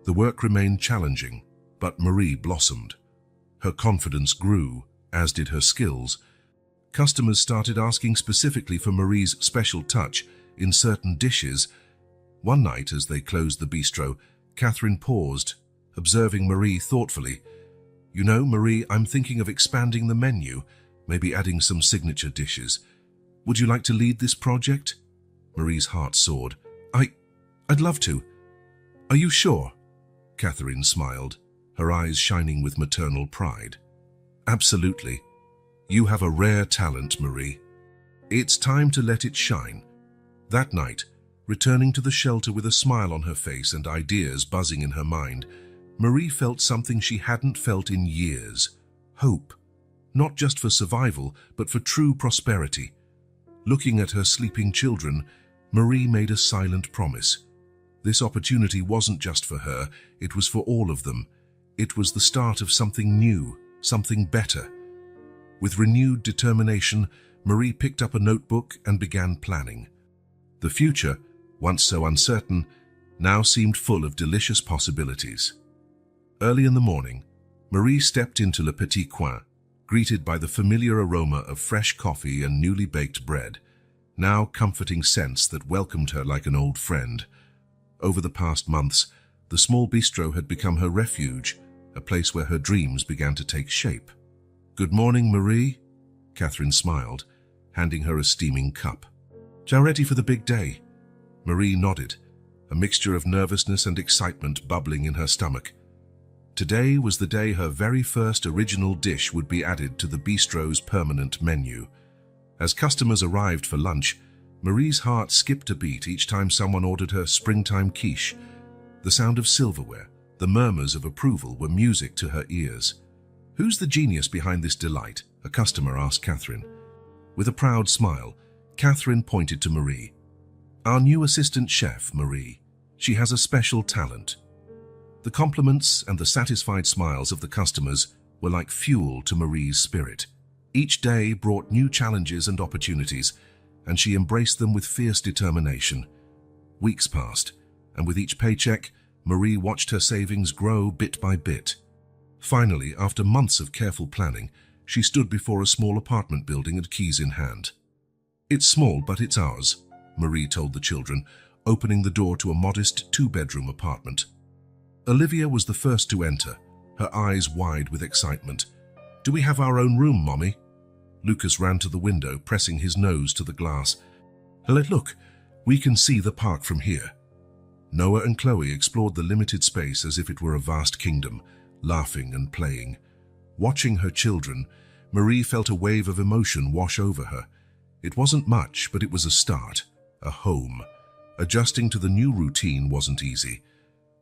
The work remained challenging, but Marie blossomed. Her confidence grew, as did her skills. Customers started asking specifically for Marie's special touch in certain dishes. One night, as they closed the bistro, Catherine paused, observing Marie thoughtfully. "You know, Marie, I'm thinking of expanding the menu, maybe adding some signature dishes. Would you like to lead this project?" Marie's heart soared. I'd love to. Are you sure?" Catherine smiled, her eyes shining with maternal pride. "Absolutely. You have a rare talent, Marie. It's time to let it shine." That night, returning to the shelter with a smile on her face and ideas buzzing in her mind, Marie felt something she hadn't felt in years: hope. Not just for survival, but for true prosperity. Looking at her sleeping children, Marie made a silent promise. This opportunity wasn't just for her, it was for all of them. It was the start of something new, something better. With renewed determination, Marie picked up a notebook and began planning. The future, once so uncertain, now seemed full of delicious possibilities. Early in the morning, Marie stepped into Le Petit Coin, greeted by the familiar aroma of fresh coffee and newly baked bread, now comforting scents that welcomed her like an old friend. Over the past months, the small bistro had become her refuge, a place where her dreams began to take shape. "Good morning, Marie," Catherine smiled, handing her a steaming cup. "Now ready for the big day?" Marie nodded, a mixture of nervousness and excitement bubbling in her stomach. Today was the day her very first original dish would be added to the bistro's permanent menu. As customers arrived for lunch, Marie's heart skipped a beat each time someone ordered her springtime quiche. The sound of silverware, the murmurs of approval were music to her ears. "Who's the genius behind this delight?" a customer asked Catherine. With a proud smile, Catherine pointed to Marie. "Our new assistant chef, Marie. She has a special talent." The compliments and the satisfied smiles of the customers were like fuel to Marie's spirit. Each day brought new challenges and opportunities, and she embraced them with fierce determination. Weeks passed, and with each paycheck, Marie watched her savings grow bit by bit. Finally, after months of careful planning, she stood before a small apartment building and keys in hand. "It's small, but it's ours," Marie told the children, opening the door to a modest two-bedroom apartment. Olivia was the first to enter, her eyes wide with excitement. "Do we have our own room, Mommy?" Lucas ran to the window, pressing his nose to the glass. "Look, we can see the park from here." Noah and Chloe explored the limited space as if it were a vast kingdom, laughing and playing. Watching her children, Marie felt a wave of emotion wash over her. It wasn't much, but it was a start, a home. Adjusting to the new routine wasn't easy.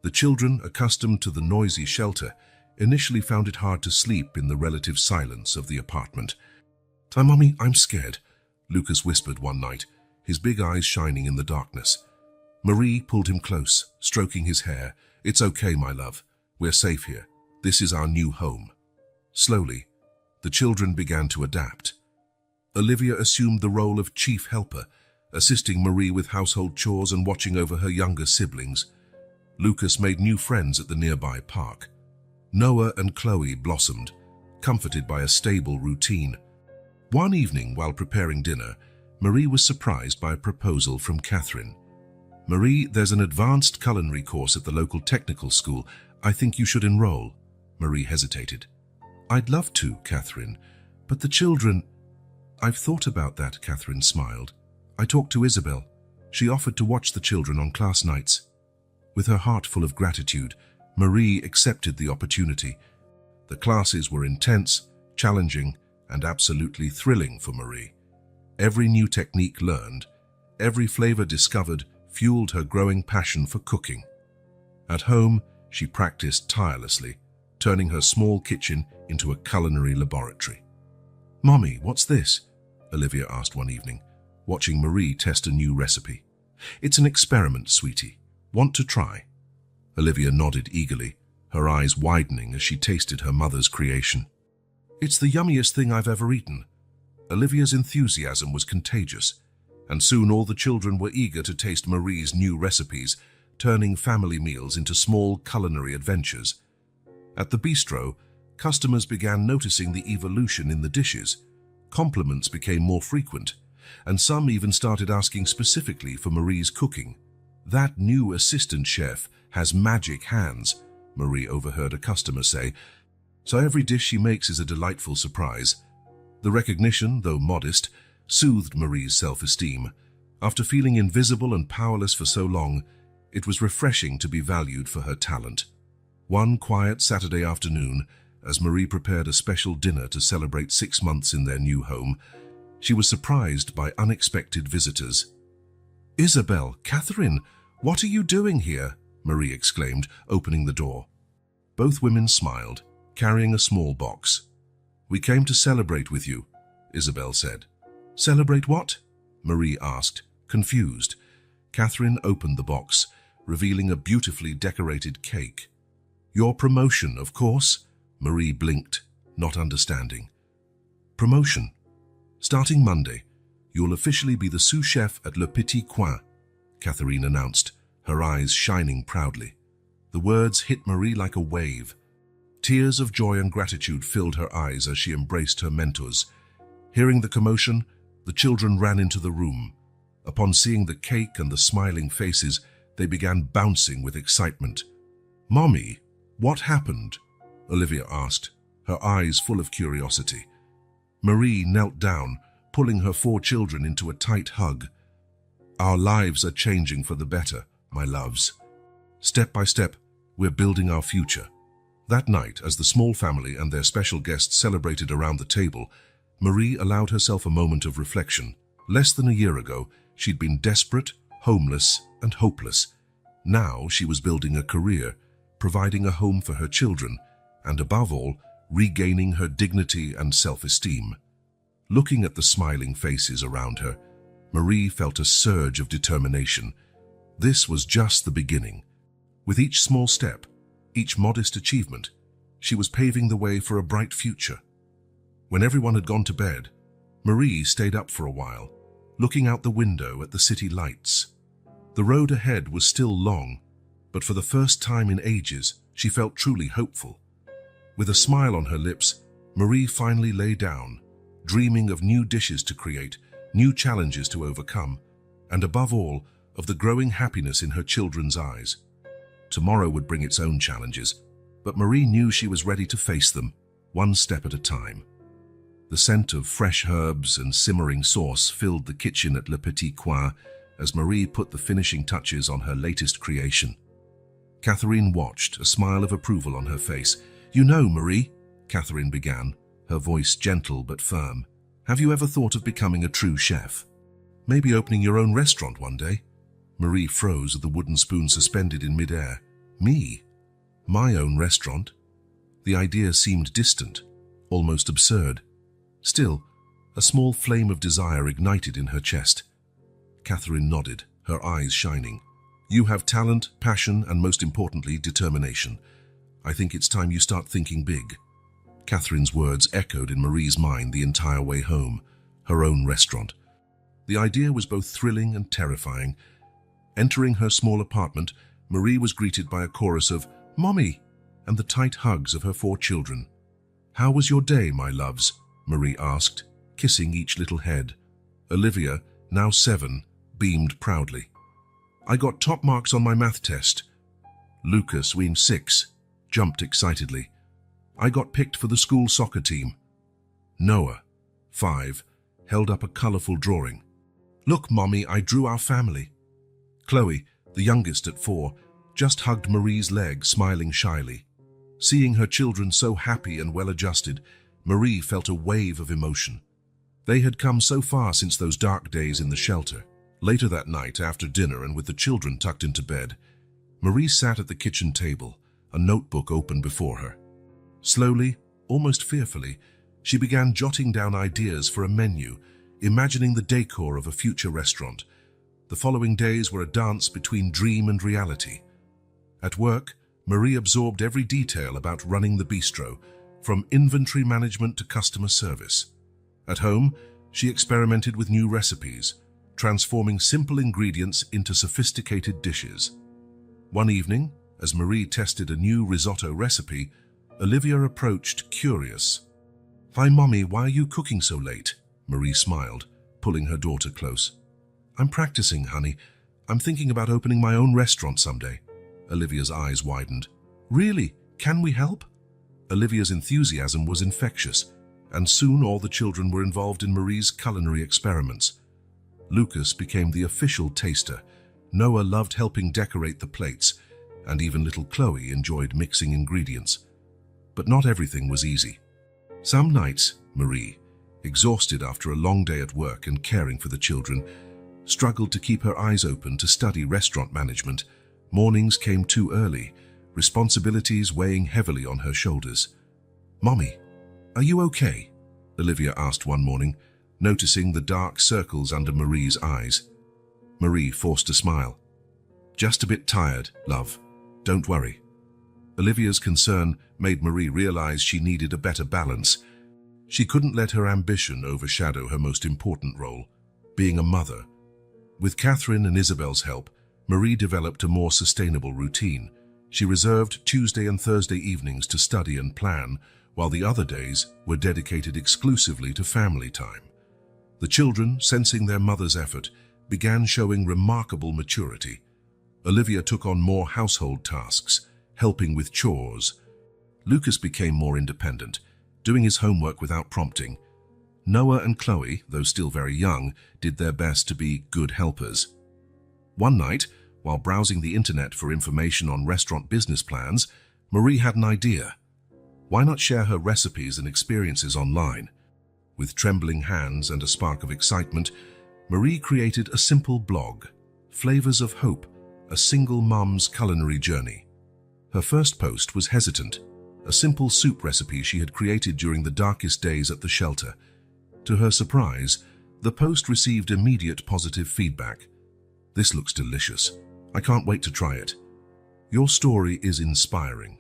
The children, accustomed to the noisy shelter, initially found it hard to sleep in the relative silence of the apartment. Mommy, I'm scared," Lucas whispered one night, his big eyes shining in the darkness. Marie pulled him close, stroking his hair. "It's okay, my love. We're safe here. This is our new home." Slowly, the children began to adapt. Olivia assumed the role of chief helper, assisting Marie with household chores and watching over her younger siblings. Lucas made new friends at the nearby park. Noah and Chloe blossomed, comforted by a stable routine. One evening, while preparing dinner, Marie was surprised by a proposal from Catherine. "Marie, there's an advanced culinary course at the local technical school. I think you should enroll." Marie hesitated. "I'd love to, Catherine, but the children..." I've thought about that, Catherine smiled. I talked to Isabel. She offered to watch the children on class nights. With her heart full of gratitude, Marie accepted the opportunity. The classes were intense, challenging, and absolutely thrilling for Marie. Every new technique learned, every flavor discovered, fueled her growing passion for cooking. At home, she practiced tirelessly, turning her small kitchen into a culinary laboratory. "Mommy, what's this?" Olivia asked one evening, watching Marie test a new recipe. "It's an experiment, sweetie. Want to try?" Olivia nodded eagerly, her eyes widening as she tasted her mother's creation. "It's the yummiest thing I've ever eaten." Olivia's enthusiasm was contagious, and soon all the children were eager to taste Marie's new recipes, turning family meals into small culinary adventures. At the bistro, customers began noticing the evolution in the dishes. Compliments became more frequent, and some even started asking specifically for Marie's cooking. "That new assistant chef has magic hands," Marie overheard a customer say, "so every dish she makes is a delightful surprise." The recognition, though modest, soothed Marie's self-esteem. After feeling invisible and powerless for so long, it was refreshing to be valued for her talent. One quiet Saturday afternoon, as Marie prepared a special dinner to celebrate 6 months in their new home, she was surprised by unexpected visitors. "Isabel, Catherine, what are you doing here?" Marie exclaimed, opening the door. Both women smiled, carrying a small box. "We came to celebrate with you," Isabel said. "Celebrate what?" Marie asked, confused. Catherine opened the box, revealing a beautifully decorated cake. "Your promotion, of course," Marie blinked, not understanding. "Promotion? Starting Monday, you'll officially be the sous chef at Le Petit Coin," Catherine announced, her eyes shining proudly. The words hit Marie like a wave. Tears of joy and gratitude filled her eyes as she embraced her mentors. Hearing the commotion, the children ran into the room. Upon seeing the cake and the smiling faces, they began bouncing with excitement. "Mommy, what happened?" Olivia asked, her eyes full of curiosity. Marie knelt down, pulling her 4 children into a tight hug. "Our lives are changing for the better, my loves. Step by step, we're building our future." That night, as the small family and their special guests celebrated around the table, Marie allowed herself a moment of reflection. Less than a year ago, she'd been desperate, homeless, and hopeless. Now she was building a career, providing a home for her children, and above all, regaining her dignity and self-esteem. Looking at the smiling faces around her, Marie felt a surge of determination. This was just the beginning. With each small step, each modest achievement, she was paving the way for a bright future. When everyone had gone to bed, Marie stayed up for a while, looking out the window at the city lights. The road ahead was still long, but for the first time in ages, she felt truly hopeful. With a smile on her lips, Marie finally lay down, dreaming of new dishes to create, new challenges to overcome, and above all, of the growing happiness in her children's eyes. Tomorrow would bring its own challenges, but Marie knew she was ready to face them, one step at a time. The scent of fresh herbs and simmering sauce filled the kitchen at Le Petit Coin as Marie put the finishing touches on her latest creation. Catherine watched, a smile of approval on her face. "You know, Marie," Catherine began, her voice gentle but firm, "have you ever thought of becoming a true chef? Maybe opening your own restaurant one day?" Marie froze, the wooden spoon suspended in midair. "Me? My own restaurant?" The idea seemed distant, almost absurd. Still, a small flame of desire ignited in her chest. Catherine nodded, her eyes shining. "You have talent, passion, and most importantly, determination. I think it's time you start thinking big." Catherine's words echoed in Marie's mind the entire way home, her own restaurant. The idea was both thrilling and terrifying. Entering her small apartment, Marie was greeted by a chorus of "Mommy!" and the tight hugs of her 4 children. "How was your day, my loves?" Marie asked, kissing each little head. Olivia, now 7, beamed proudly. "I got top marks on my math test." Lucas, weaned 6, jumped excitedly. "I got picked for the school soccer team." Noah, 5, held up a colorful drawing. "Look, Mommy, I drew our family." Chloe, the youngest at 4, just hugged Marie's leg, smiling shyly. Seeing her children so happy and well-adjusted, Marie felt a wave of emotion. They had come so far since those dark days in the shelter. Later that night, after dinner and with the children tucked into bed, Marie sat at the kitchen table, a notebook open before her. Slowly, almost fearfully, she began jotting down ideas for a menu, imagining the decor of a future restaurant. The following days were a dance between dream and reality. At work, Marie absorbed every detail about running the bistro, from inventory management to customer service. At home, she experimented with new recipes, transforming simple ingredients into sophisticated dishes. One evening, as Marie tested a new risotto recipe, Olivia approached, curious. "Hi, Mommy, why are you cooking so late?" Marie smiled, pulling her daughter close. "I'm practicing, honey. I'm thinking about opening my own restaurant someday." Olivia's eyes widened. "Really? Can we help?" Olivia's enthusiasm was infectious, and soon all the children were involved in Marie's culinary experiments. Lucas became the official taster. Noah loved helping decorate the plates, and even little Chloe enjoyed mixing ingredients. But not everything was easy. Some nights, Marie, exhausted after a long day at work and caring for the children, struggled to keep her eyes open to study restaurant management. Mornings came too early, responsibilities weighing heavily on her shoulders. "Mommy, are you okay?" Olivia asked one morning, noticing the dark circles under Marie's eyes. Marie forced a smile. "Just a bit tired, love. Don't worry." Olivia's concern made Marie realize she needed a better balance. She couldn't let her ambition overshadow her most important role, being a mother. With Catherine and Isabel's help, Marie developed a more sustainable routine. She reserved Tuesday and Thursday evenings to study and plan, while the other days were dedicated exclusively to family time. The children, sensing their mother's effort, began showing remarkable maturity. Olivia took on more household tasks, helping with chores. Lucas became more independent, doing his homework without prompting. Noah and Chloe, though still very young, did their best to be good helpers. One night, while browsing the internet for information on restaurant business plans, Marie had an idea. Why not share her recipes and experiences online? With trembling hands and a spark of excitement, Marie created a simple blog, Flavors of Hope, a single mom's culinary journey. Her first post was hesitant, a simple soup recipe she had created during the darkest days at the shelter. To her surprise, the post received immediate positive feedback. "This looks delicious. I can't wait to try it. Your story is inspiring.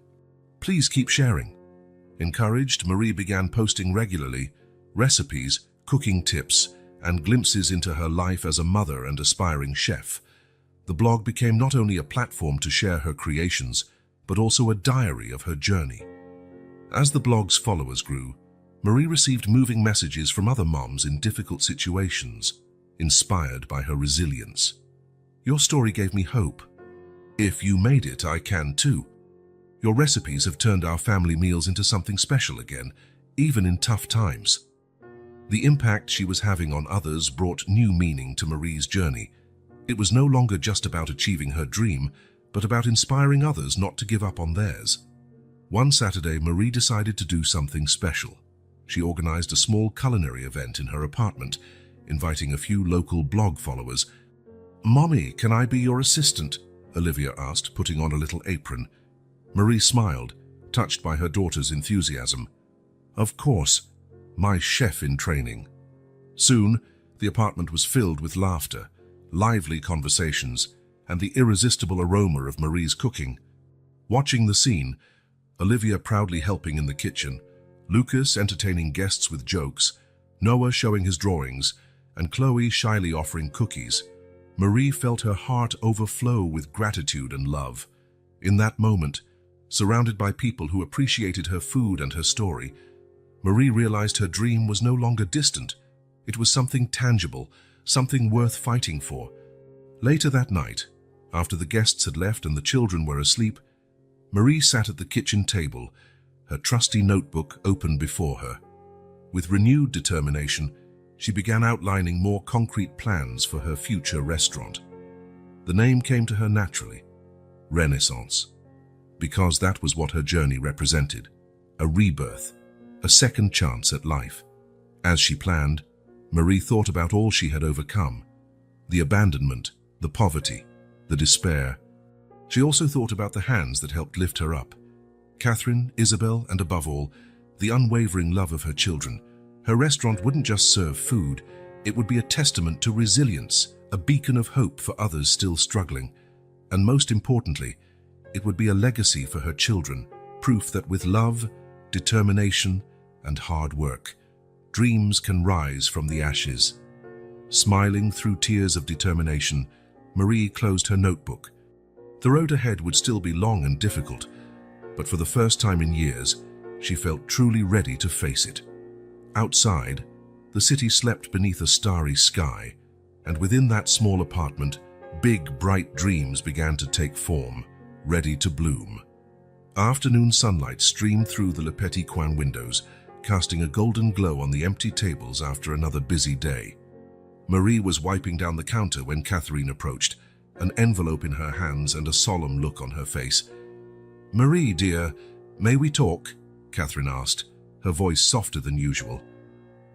Please keep sharing." Encouraged, Marie began posting regularly recipes, cooking tips, and glimpses into her life as a mother and aspiring chef. The blog became not only a platform to share her creations, but also a diary of her journey. As the blog's followers grew, Marie received moving messages from other moms in difficult situations, inspired by her resilience. "Your story gave me hope. If you made it, I can too. Your recipes have turned our family meals into something special again, even in tough times." The impact she was having on others brought new meaning to Marie's journey. It was no longer just about achieving her dream, but about inspiring others not to give up on theirs. One Saturday, Marie decided to do something special. She organized a small culinary event in her apartment, inviting a few local blog followers. "Mommy, can I be your assistant?" Olivia asked, putting on a little apron. Marie smiled, touched by her daughter's enthusiasm. "Of course, my chef in training." Soon, the apartment was filled with laughter, lively conversations, and the irresistible aroma of Marie's cooking. Watching the scene, Olivia proudly helping in the kitchen, Lucas entertaining guests with jokes, Noah showing his drawings, and Chloe shyly offering cookies, Marie felt her heart overflow with gratitude and love. In that moment, surrounded by people who appreciated her food and her story, Marie realized her dream was no longer distant. It was something tangible, something worth fighting for. Later that night, after the guests had left and the children were asleep, Marie sat at the kitchen table, her trusty notebook open before her. With renewed determination, she began outlining more concrete plans for her future restaurant. The name came to her naturally, Renaissance, because that was what her journey represented, a rebirth, a second chance at life. As she planned, Marie thought about all she had overcome, the abandonment, the poverty, the despair. She also thought about the hands that helped lift her up, Catherine, Isabel, and above all, the unwavering love of her children. Her restaurant wouldn't just serve food, it would be a testament to resilience, a beacon of hope for others still struggling. And most importantly, it would be a legacy for her children, proof that with love, determination, and hard work, dreams can rise from the ashes. Smiling through tears of determination, Marie closed her notebook. The road ahead would still be long and difficult, but for the first time in years, she felt truly ready to face it. Outside, the city slept beneath a starry sky, and within that small apartment, big, bright dreams began to take form, ready to bloom. Afternoon sunlight streamed through the Le Petit Coin windows, casting a golden glow on the empty tables after another busy day. Marie was wiping down the counter when Catherine approached, an envelope in her hands and a solemn look on her face. "Marie, dear, may we talk?" Catherine asked, her voice softer than usual.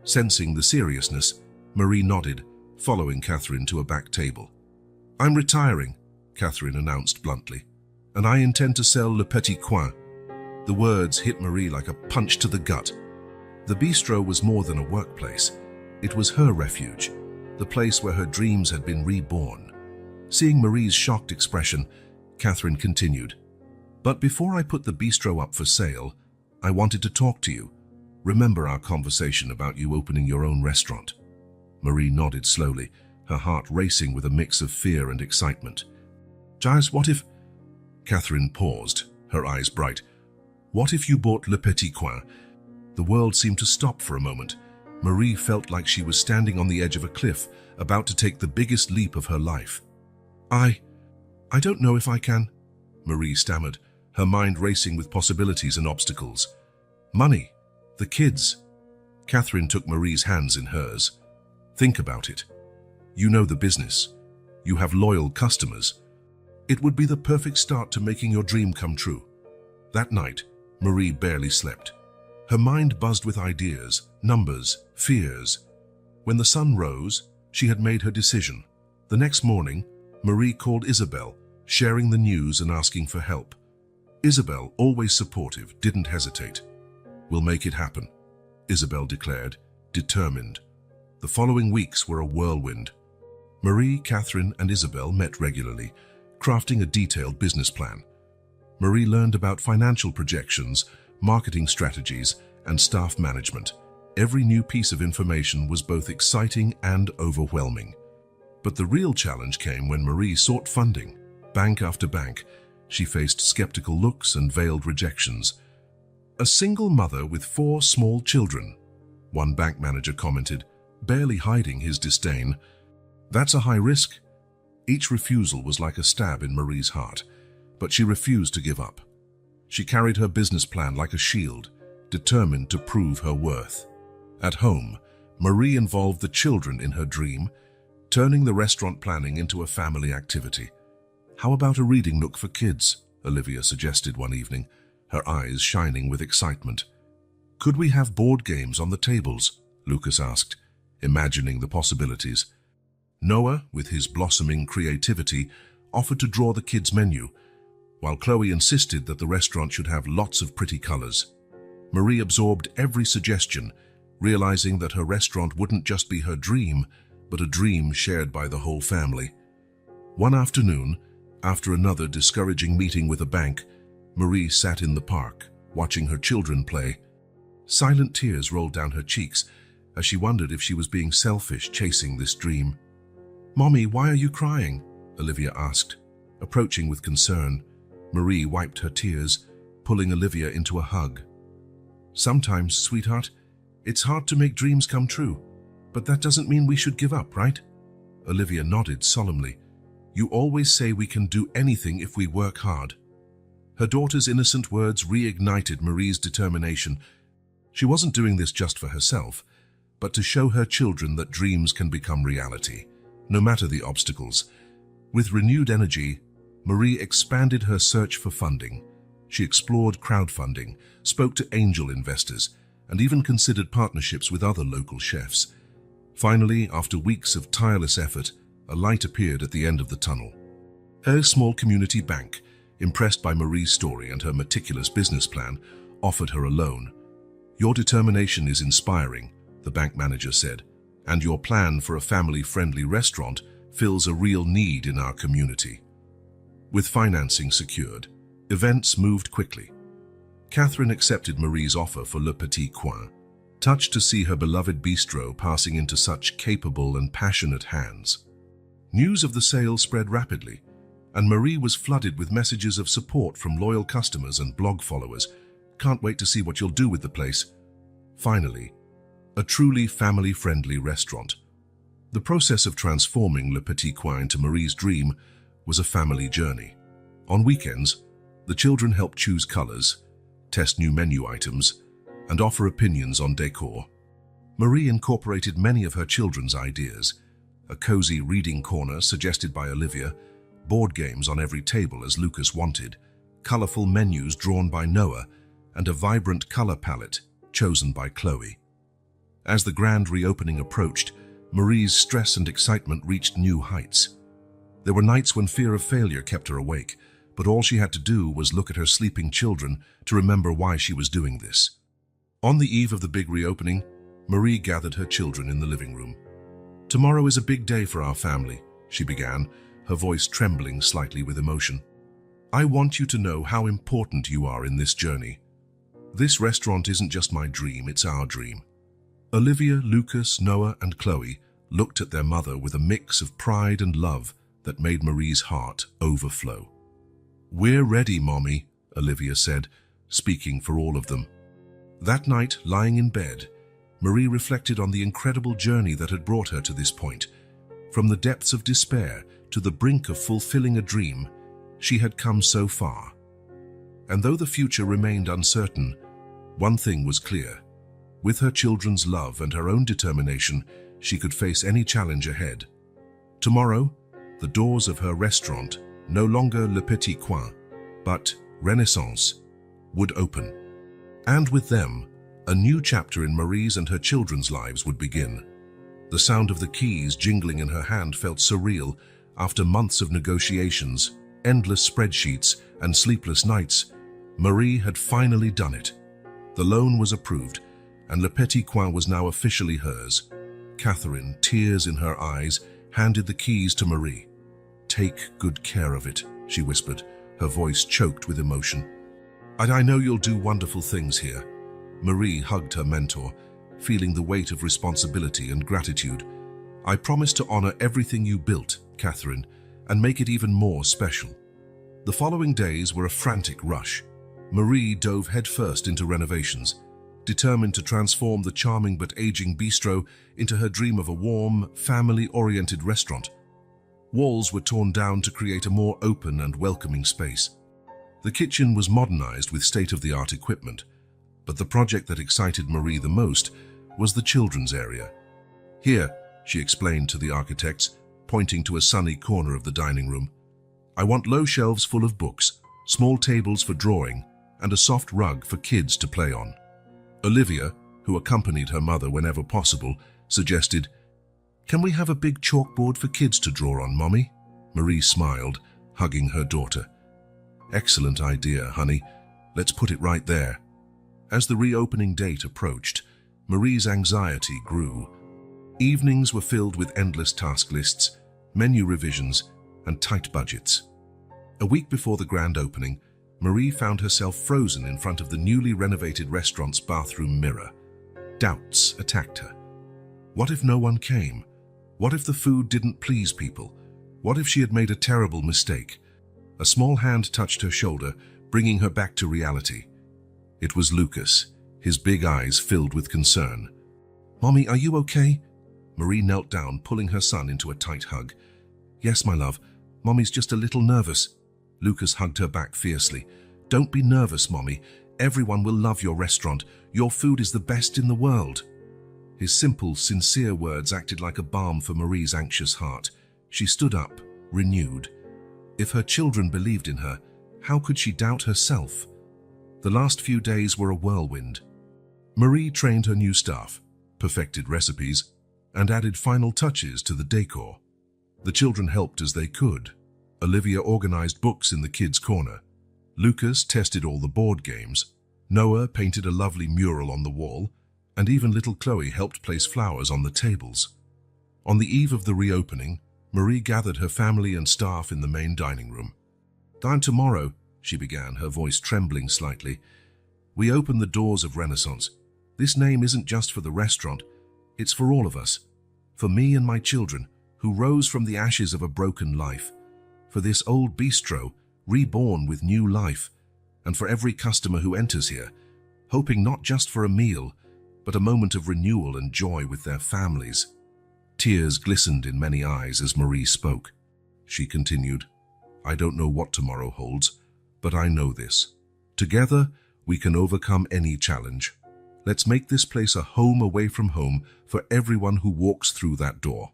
Sensing the seriousness, Marie nodded, following Catherine to a back table. "I'm retiring," Catherine announced bluntly, "and I intend to sell Le Petit Coin." The words hit Marie like a punch to the gut. The bistro was more than a workplace. It was her refuge, the place where her dreams had been reborn. Seeing Marie's shocked expression, Catherine continued, "But before I put the bistro up for sale, I wanted to talk to you. Remember our conversation about you opening your own restaurant?" Marie nodded slowly, her heart racing with a mix of fear and excitement. "Giles, what if—" Catherine paused, her eyes bright. "What if you bought Le Petit Coin?" The world seemed to stop for a moment. Marie felt like she was standing on the edge of a cliff, about to take the biggest leap of her life. I don't know if I can," Marie stammered, her mind racing with possibilities and obstacles. "Money, the kids." Catherine took Marie's hands in hers. "Think about it. You know the business. You have loyal customers. It would be the perfect start to making your dream come true." That night, Marie barely slept. Her mind buzzed with ideas, numbers, fears. When the sun rose, she had made her decision. The next morning, Marie called Isabel, sharing the news and asking for help. Isabel, always supportive, didn't hesitate. "We'll make it happen," Isabel declared, determined. The following weeks were a whirlwind. Marie, Catherine, and Isabel met regularly, crafting a detailed business plan. Marie learned about financial projections, marketing strategies, and staff management. Every new piece of information was both exciting and overwhelming. But the real challenge came when Marie sought funding. Bank after bank, she faced skeptical looks and veiled rejections. "A single mother with 4 small children," one bank manager commented, barely hiding his disdain. "That's a high risk." Each refusal was like a stab in Marie's heart, but she refused to give up. She carried her business plan like a shield, determined to prove her worth. At home, Marie involved the children in her dream, turning the restaurant planning into a family activity. "How about a reading nook for kids?" Olivia suggested one evening, her eyes shining with excitement. "Could we have board games on the tables?" Lucas asked, imagining the possibilities. Noah, with his blossoming creativity, offered to draw the kids' menu, while Chloe insisted that the restaurant should have lots of pretty colors. Marie absorbed every suggestion, realizing that her restaurant wouldn't just be her dream, but a dream shared by the whole family. One afternoon, after another discouraging meeting with a bank, Marie sat in the park, watching her children play. Silent tears rolled down her cheeks as she wondered if she was being selfish chasing this dream. "Mommy, why are you crying?" Olivia asked, approaching with concern. Marie wiped her tears, pulling Olivia into a hug. "Sometimes, sweetheart, it's hard to make dreams come true, but that doesn't mean we should give up, right?" Olivia nodded solemnly. "You always say we can do anything if we work hard." Her daughter's innocent words reignited Marie's determination. She wasn't doing this just for herself. but to show her children that dreams can become reality, no matter the obstacles. With renewed energy, Marie expanded her search for funding. She explored crowdfunding, spoke to angel investors, and even considered partnerships with other local chefs. Finally, after weeks of tireless effort, a light appeared at the end of the tunnel. A small community bank, impressed by Marie's story and her meticulous business plan, offered her a loan. "Your determination is inspiring," the bank manager said, "and your plan for a family-friendly restaurant fills a real need in our community." With financing secured, events moved quickly. Catherine accepted Marie's offer for Le Petit Coin, touched to see her beloved bistro passing into such capable and passionate hands. News of the sale spread rapidly, and Marie was flooded with messages of support from loyal customers and blog followers. "Can't wait to see what you'll do with the place." Finally, a truly family-friendly restaurant. The process of transforming Le Petit Coin into Marie's dream was a family journey. On weekends, the children helped choose colors, test new menu items, and offer opinions on decor. Marie incorporated many of her children's ideas: a cozy reading corner suggested by Olivia, board games on every table as Lucas wanted, colorful menus drawn by Noah, and a vibrant color palette chosen by Chloe. As the grand reopening approached, Marie's stress and excitement reached new heights. There were nights when fear of failure kept her awake, but all she had to do was look at her sleeping children to remember why she was doing this. On the eve of the big reopening, Marie gathered her children in the living room. "Tomorrow is a big day for our family," she began, her voice trembling slightly with emotion. "I want you to know how important you are in this journey. This restaurant isn't just my dream, it's our dream." Olivia, Lucas, Noah, and Chloe looked at their mother with a mix of pride and love that made Marie's heart overflow. "We're ready, Mommy," Olivia said, speaking for all of them. That night, lying in bed, Marie reflected on the incredible journey that had brought her to this point. From the depths of despair to the brink of fulfilling a dream, she had come so far. And though the future remained uncertain, one thing was clear. With her children's love and her own determination, she could face any challenge ahead. Tomorrow, the doors of her restaurant, no longer Le Petit Coin, but Renaissance, would open. And with them, a new chapter in Marie's and her children's lives would begin. The sound of the keys jingling in her hand felt surreal. After months of negotiations, endless spreadsheets, and sleepless nights, Marie had finally done it. The loan was approved, and Le Petit Coin was now officially hers. Catherine, tears in her eyes, handed the keys to Marie. "Take good care of it," she whispered, her voice choked with emotion. I know you'll do wonderful things here." Marie hugged her mentor, feeling the weight of responsibility and gratitude. "I promise to honor everything you built, Catherine, and make it even more special." The following days were a frantic rush. Marie dove headfirst into renovations, determined to transform the charming but aging bistro into her dream of a warm, family-oriented restaurant. Walls were torn down to create a more open and welcoming space. The kitchen was modernized with state-of-the-art equipment, but the project that excited Marie the most was the children's area. "Here," she explained to the architects, pointing to a sunny corner of the dining room, "I want low shelves full of books, small tables for drawing, and a soft rug for kids to play on." Olivia, who accompanied her mother whenever possible, suggested, "Can we have a big chalkboard for kids to draw on, Mommy?" Marie smiled, hugging her daughter. "Excellent idea, honey. Let's put it right there." As the reopening date approached, Marie's anxiety grew. Evenings were filled with endless task lists, menu revisions, and tight budgets. A week before the grand opening, Marie found herself frozen in front of the newly renovated restaurant's bathroom mirror. Doubts attacked her. What if no one came? What if the food didn't please people? What if she had made a terrible mistake? A small hand touched her shoulder, bringing her back to reality. It was Lucas, his big eyes filled with concern. "Mommy, are you okay?" Marie knelt down, pulling her son into a tight hug. "Yes, my love. Mommy's just a little nervous." Lucas hugged her back fiercely. "Don't be nervous, Mommy. Everyone will love your restaurant. Your food is the best in the world." His simple, sincere words acted like a balm for Marie's anxious heart. She stood up, renewed. If her children believed in her, how could she doubt herself? The last few days were a whirlwind. Marie trained her new staff, perfected recipes, and added final touches to the decor. The children helped as they could. Olivia organized books in the kids' corner. Lucas tested all the board games. Noah painted a lovely mural on the wall, and even little Chloe helped place flowers on the tables. On the eve of the reopening, Marie gathered her family and staff in the main dining room. "Dine tomorrow," she began, her voice trembling slightly. "We open the doors of Renaissance. This name isn't just for the restaurant, it's for all of us. For me and my children, who rose from the ashes of a broken life. For this old bistro, reborn with new life. And for every customer who enters here, hoping not just for a meal, but a moment of renewal and joy with their families." Tears glistened in many eyes as Marie spoke. She continued, "I don't know what tomorrow holds, but I know this. Together, we can overcome any challenge. Let's make this place a home away from home for everyone who walks through that door."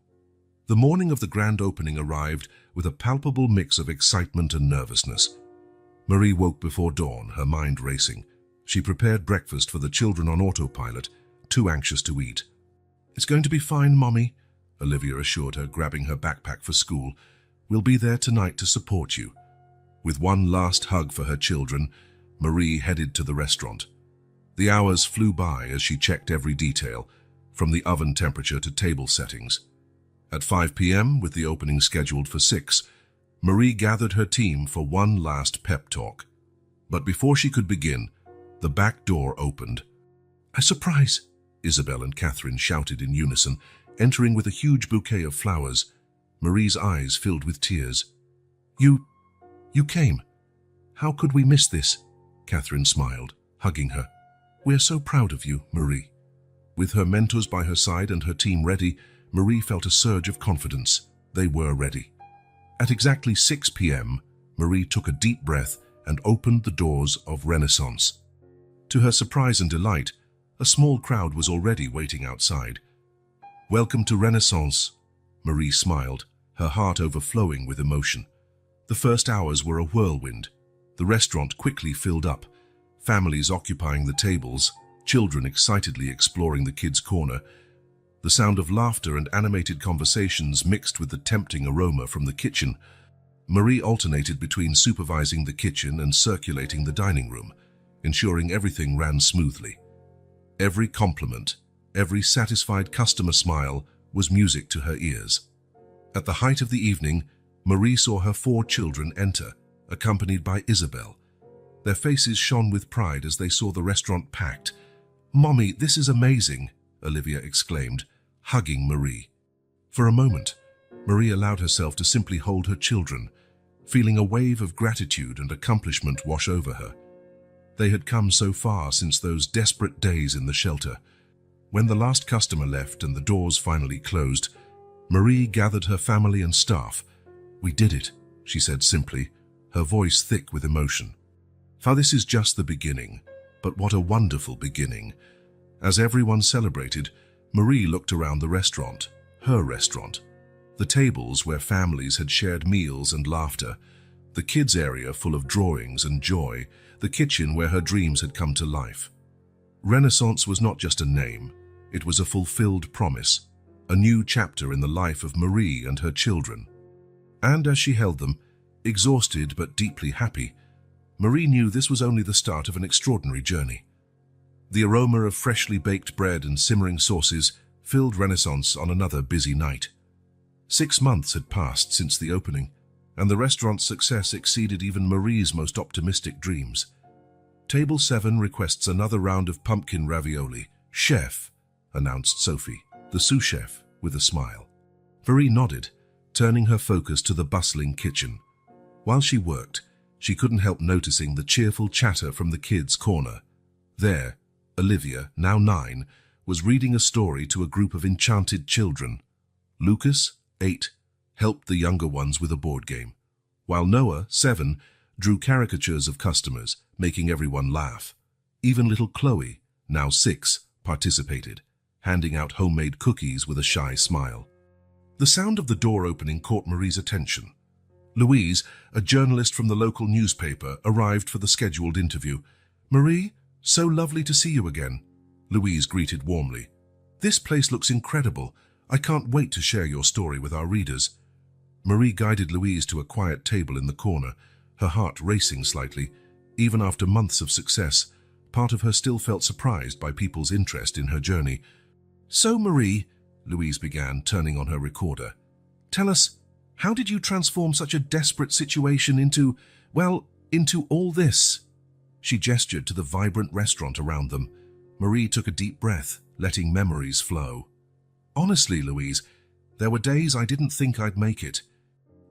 The morning of the grand opening arrived with a palpable mix of excitement and nervousness. Marie woke before dawn, her mind racing. She prepared breakfast for the children on autopilot, too anxious to eat. "It's going to be fine, Mommy," Olivia assured her, grabbing her backpack for school. "We'll be there tonight to support you." With one last hug for her children, Marie headed to the restaurant. The hours flew by as she checked every detail, from the oven temperature to table settings. At 5 p.m., with the opening scheduled for 6, Marie gathered her team for one last pep talk. But before she could begin, the back door opened. "A surprise!" Isabel and Catherine shouted in unison, entering with a huge bouquet of flowers. Marie's eyes filled with tears. You came. How could we miss this?" Catherine smiled, hugging her. "We're so proud of you, Marie." With her mentors by her side and her team ready, Marie felt a surge of confidence. They were ready. At exactly 6 p.m., Marie took a deep breath and opened the doors of Renaissance. To her surprise and delight, a small crowd was already waiting outside. "Welcome to Renaissance," Marie smiled, her heart overflowing with emotion. The first hours were a whirlwind. The restaurant quickly filled up, families occupying the tables, children excitedly exploring the kids' corner. The sound of laughter and animated conversations mixed with the tempting aroma from the kitchen. Marie alternated between supervising the kitchen and circulating the dining room, ensuring everything ran smoothly. Every compliment, every satisfied customer smile was music to her ears. At the height of the evening, Marie saw her 4 children enter, accompanied by Isabel. Their faces shone with pride as they saw the restaurant packed. "Mommy, this is amazing," Olivia exclaimed, hugging Marie. For a moment, Marie allowed herself to simply hold her children, feeling a wave of gratitude and accomplishment wash over her. They had come so far since those desperate days in the shelter. When the last customer left and the doors finally closed, Marie gathered her family and staff. "We did it," she said simply, her voice thick with emotion. "For this is just the beginning, but what a wonderful beginning." As everyone celebrated, Marie looked around the restaurant, her restaurant. The tables where families had shared meals and laughter, the kids' area full of drawings and joy, the kitchen where her dreams had come to life. Renaissance was not just a name, it was a fulfilled promise, a new chapter in the life of Marie and her children. And as she held them, exhausted but deeply happy, Marie knew this was only the start of an extraordinary journey. The aroma of freshly baked bread and simmering sauces filled Renaissance on another busy night. 6 months had passed since the opening, and the restaurant's success exceeded even Marie's most optimistic dreams. "Table 7 requests another round of pumpkin ravioli. Chef," announced Sophie, the sous chef, with a smile. Marie nodded, turning her focus to the bustling kitchen. While she worked, she couldn't help noticing the cheerful chatter from the kids' corner. There, Olivia, now 9, was reading a story to a group of enchanted children. Lucas, 8, helped the younger ones with a board game, while Noah, 7, drew caricatures of customers, making everyone laugh. Even little Chloe, now 6, participated, handing out homemade cookies with a shy smile. The sound of the door opening caught Marie's attention. Louise, a journalist from the local newspaper, arrived for the scheduled interview. "Marie, so lovely to see you again," Louise greeted warmly. "This place looks incredible. I can't wait to share your story with our readers." Marie guided Louise to a quiet table in the corner, her heart racing slightly. Even after months of success, part of her still felt surprised by people's interest in her journey. "So, Marie," Louise began, turning on her recorder, "tell us, how did you transform such a desperate situation into all this?" She gestured to the vibrant restaurant around them. Marie took a deep breath, letting memories flow. "Honestly, Louise, there were days I didn't think I'd make it.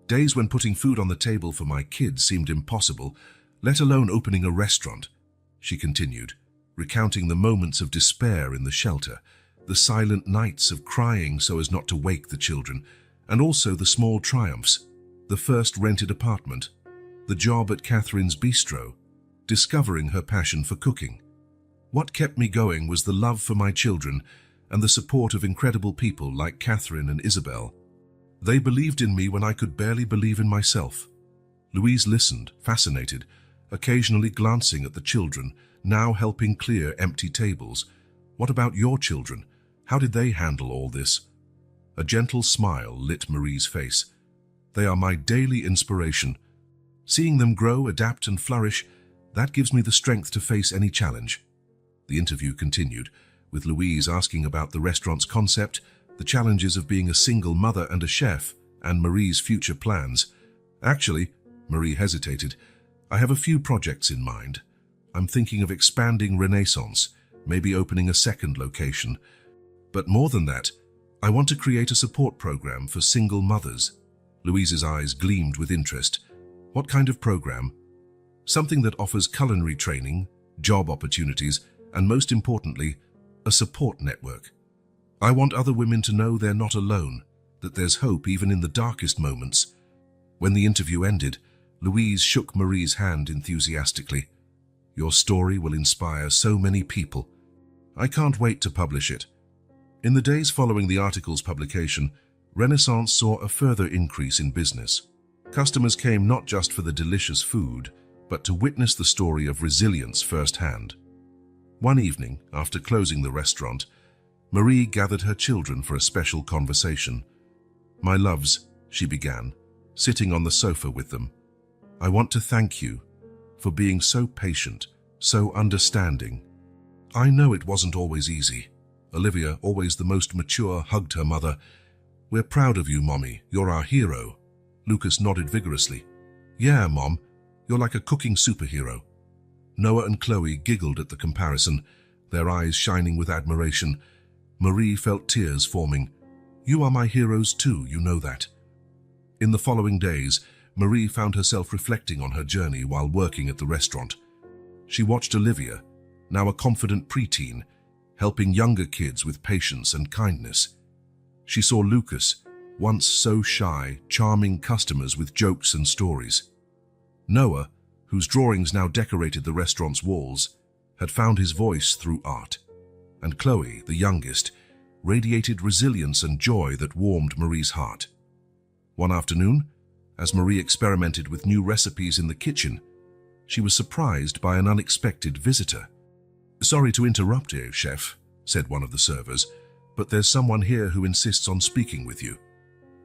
Days when putting food on the table for my kids seemed impossible, let alone opening a restaurant," she continued, recounting the moments of despair in the shelter, the silent nights of crying so as not to wake the children, and also the small triumphs, the first rented apartment, the job at Catherine's bistro, discovering her passion for cooking. What kept me going was the love for my children and the support of incredible people like Catherine and Isabel. They believed in me when I could barely believe in myself. Louise listened, fascinated, occasionally glancing at the children, now helping clear empty tables. "What about your children? How did they handle all this?" A gentle smile lit Marie's face. "They are my daily inspiration. Seeing them grow, adapt and flourish, that gives me the strength to face any challenge." The interview continued, with Louise asking about the restaurant's concept, the challenges of being a single mother and a chef, and Marie's future plans. "Actually," Marie hesitated, "I have a few projects in mind. I'm thinking of expanding Renaissance, maybe opening a second location. But more than that, I want to create a support program for single mothers." Louise's eyes gleamed with interest. "What kind of program?" "Something that offers culinary training, job opportunities, and most importantly, a support network. I want other women to know they're not alone, that there's hope even in the darkest moments." When the interview ended, Louise shook Marie's hand enthusiastically. "Your story will inspire so many people. I can't wait to publish it." In the days following the article's publication, Renaissance saw a further increase in business. Customers came not just for the delicious food, but to witness the story of resilience firsthand. One evening, after closing the restaurant, Marie gathered her children for a special conversation. "My loves," she began, sitting on the sofa with them, "I want to thank you for being so patient, so understanding. I know it wasn't always easy." Olivia, always the most mature, hugged her mother. "We're proud of you, Mommy. You're our hero." Lucas nodded vigorously. "Yeah, Mom, you're like a cooking superhero." Noah and Chloe giggled at the comparison, their eyes shining with admiration. Marie felt tears forming. "You are my heroes too, you know that." In the following days, Marie found herself reflecting on her journey while working at the restaurant. She watched Olivia, now a confident preteen, helping younger kids with patience and kindness. She saw Lucas, once so shy, charming customers with jokes and stories. Noah, whose drawings now decorated the restaurant's walls, had found his voice through art. And Chloe, the youngest, radiated resilience and joy that warmed Marie's heart. One afternoon, as Marie experimented with new recipes in the kitchen, she was surprised by an unexpected visitor. "Sorry to interrupt you, chef," said one of the servers, "but there's someone here who insists on speaking with you."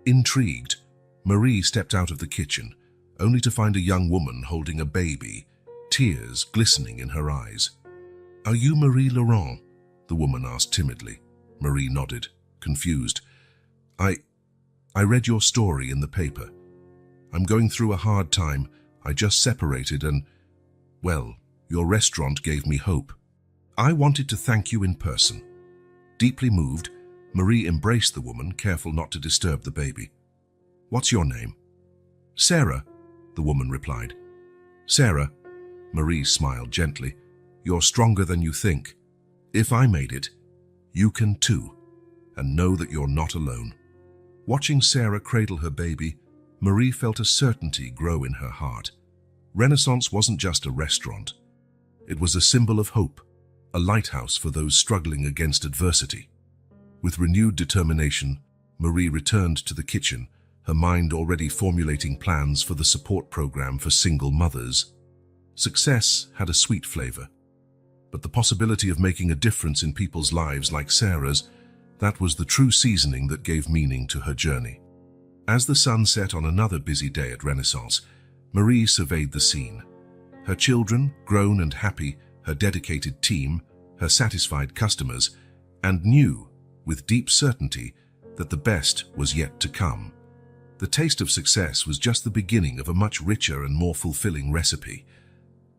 Intrigued, Marie stepped out of the kitchen, only to find a young woman holding a baby, tears glistening in her eyes. "Are you Marie Laurent?" the woman asked timidly. Marie nodded, confused. I read your story in the paper. I'm going through a hard time. I just separated and, well, your restaurant gave me hope. I wanted to thank you in person." Deeply moved, Marie embraced the woman, careful not to disturb the baby. "What's your name?" "Sarah," the woman replied. "Sarah," Marie smiled gently, "you're stronger than you think. If I made it, you can too, and know that you're not alone." Watching Sarah cradle her baby, Marie felt a certainty grow in her heart. Renaissance wasn't just a restaurant. It was a symbol of hope, a lighthouse for those struggling against adversity. With renewed determination, Marie returned to the kitchen, her mind already formulating plans for the support program for single mothers. Success had a sweet flavor, but the possibility of making a difference in people's lives like Sarah's, that was the true seasoning that gave meaning to her journey. As the sun set on another busy day at Renaissance, Marie surveyed the scene. Her children, grown and happy, her dedicated team, her satisfied customers, and knew, with deep certainty, that the best was yet to come. The taste of success was just the beginning of a much richer and more fulfilling recipe.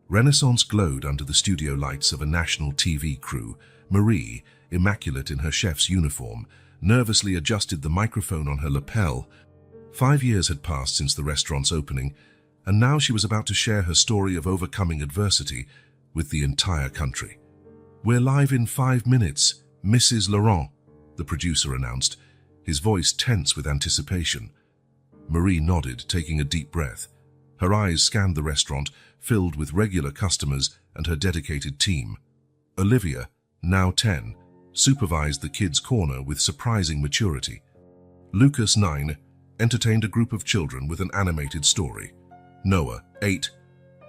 Renaissance glowed under the studio lights of a national TV crew. Marie, immaculate in her chef's uniform, nervously adjusted the microphone on her lapel. 5 years had passed since the restaurant's opening, and now she was about to share her story of overcoming adversity with the entire country. "We're live in 5 minutes, Mrs. Laurent," the producer announced, his voice tense with anticipation. Marie nodded, taking a deep breath. Her eyes scanned the restaurant, filled with regular customers and her dedicated team. Olivia, now 10, supervised the kids' corner with surprising maturity. Lucas, 9, entertained a group of children with an animated story. Noah, 8,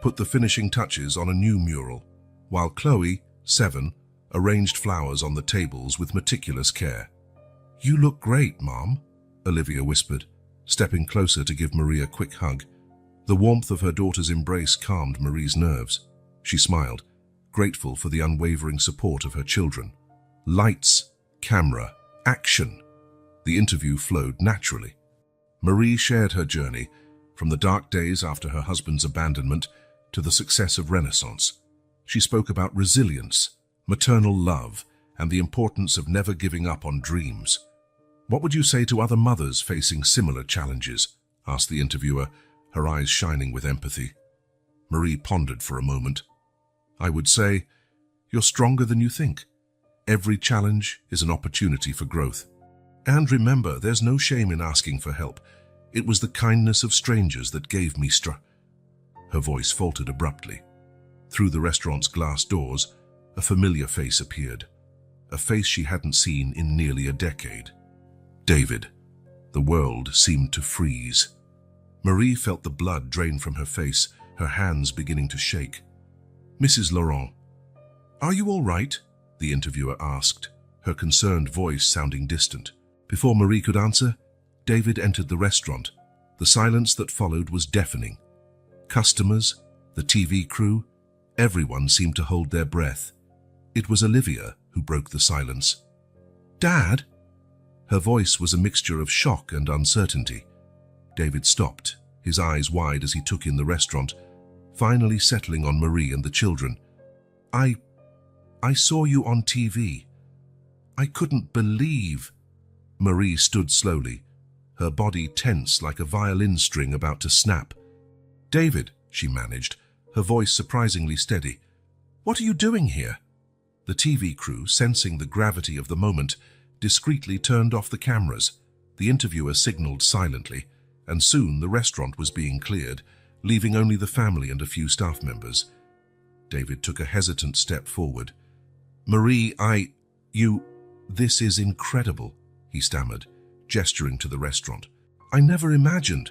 put the finishing touches on a new mural, while Chloe, 7, arranged flowers on the tables with meticulous care. "You look great, Mom," Olivia whispered, stepping closer to give Marie a quick hug. The warmth of her daughter's embrace calmed Marie's nerves. She smiled, grateful for the unwavering support of her children. Lights, camera, action. The interview flowed naturally. Marie shared her journey, from the dark days after her husband's abandonment to the success of Renaissance. She spoke about resilience, maternal love, and the importance of never giving up on dreams. "What would you say to other mothers facing similar challenges?" asked the interviewer, her eyes shining with empathy. Marie pondered for a moment. "I would say, you're stronger than you think. Every challenge is an opportunity for growth. And remember, there's no shame in asking for help. It was the kindness of strangers that gave me Her voice faltered abruptly. Through the restaurant's glass doors, a familiar face appeared. A face she hadn't seen in nearly a decade. David. The world seemed to freeze. Marie felt the blood drain from her face, her hands beginning to shake. "Mrs. Laurent, are you all right?" the interviewer asked, her concerned voice sounding distant. Before Marie could answer, David entered the restaurant. The silence that followed was deafening. Customers, the TV crew, everyone seemed to hold their breath. It was Olivia who broke the silence. "Dad?" Her voice was a mixture of shock and uncertainty. David stopped, his eyes wide as he took in the restaurant, finally settling on Marie and the children. I saw you on TV. I couldn't believe." Marie stood slowly, her body tense like a violin string about to snap. "David," she managed, her voice surprisingly steady, "what are you doing here?" The TV crew, sensing the gravity of the moment, discreetly turned off the cameras. The interviewer signaled silently, and soon the restaurant was being cleared, leaving only the family and a few staff members. David took a hesitant step forward. "Marie, this is incredible," he stammered, gesturing to the restaurant. "I never imagined."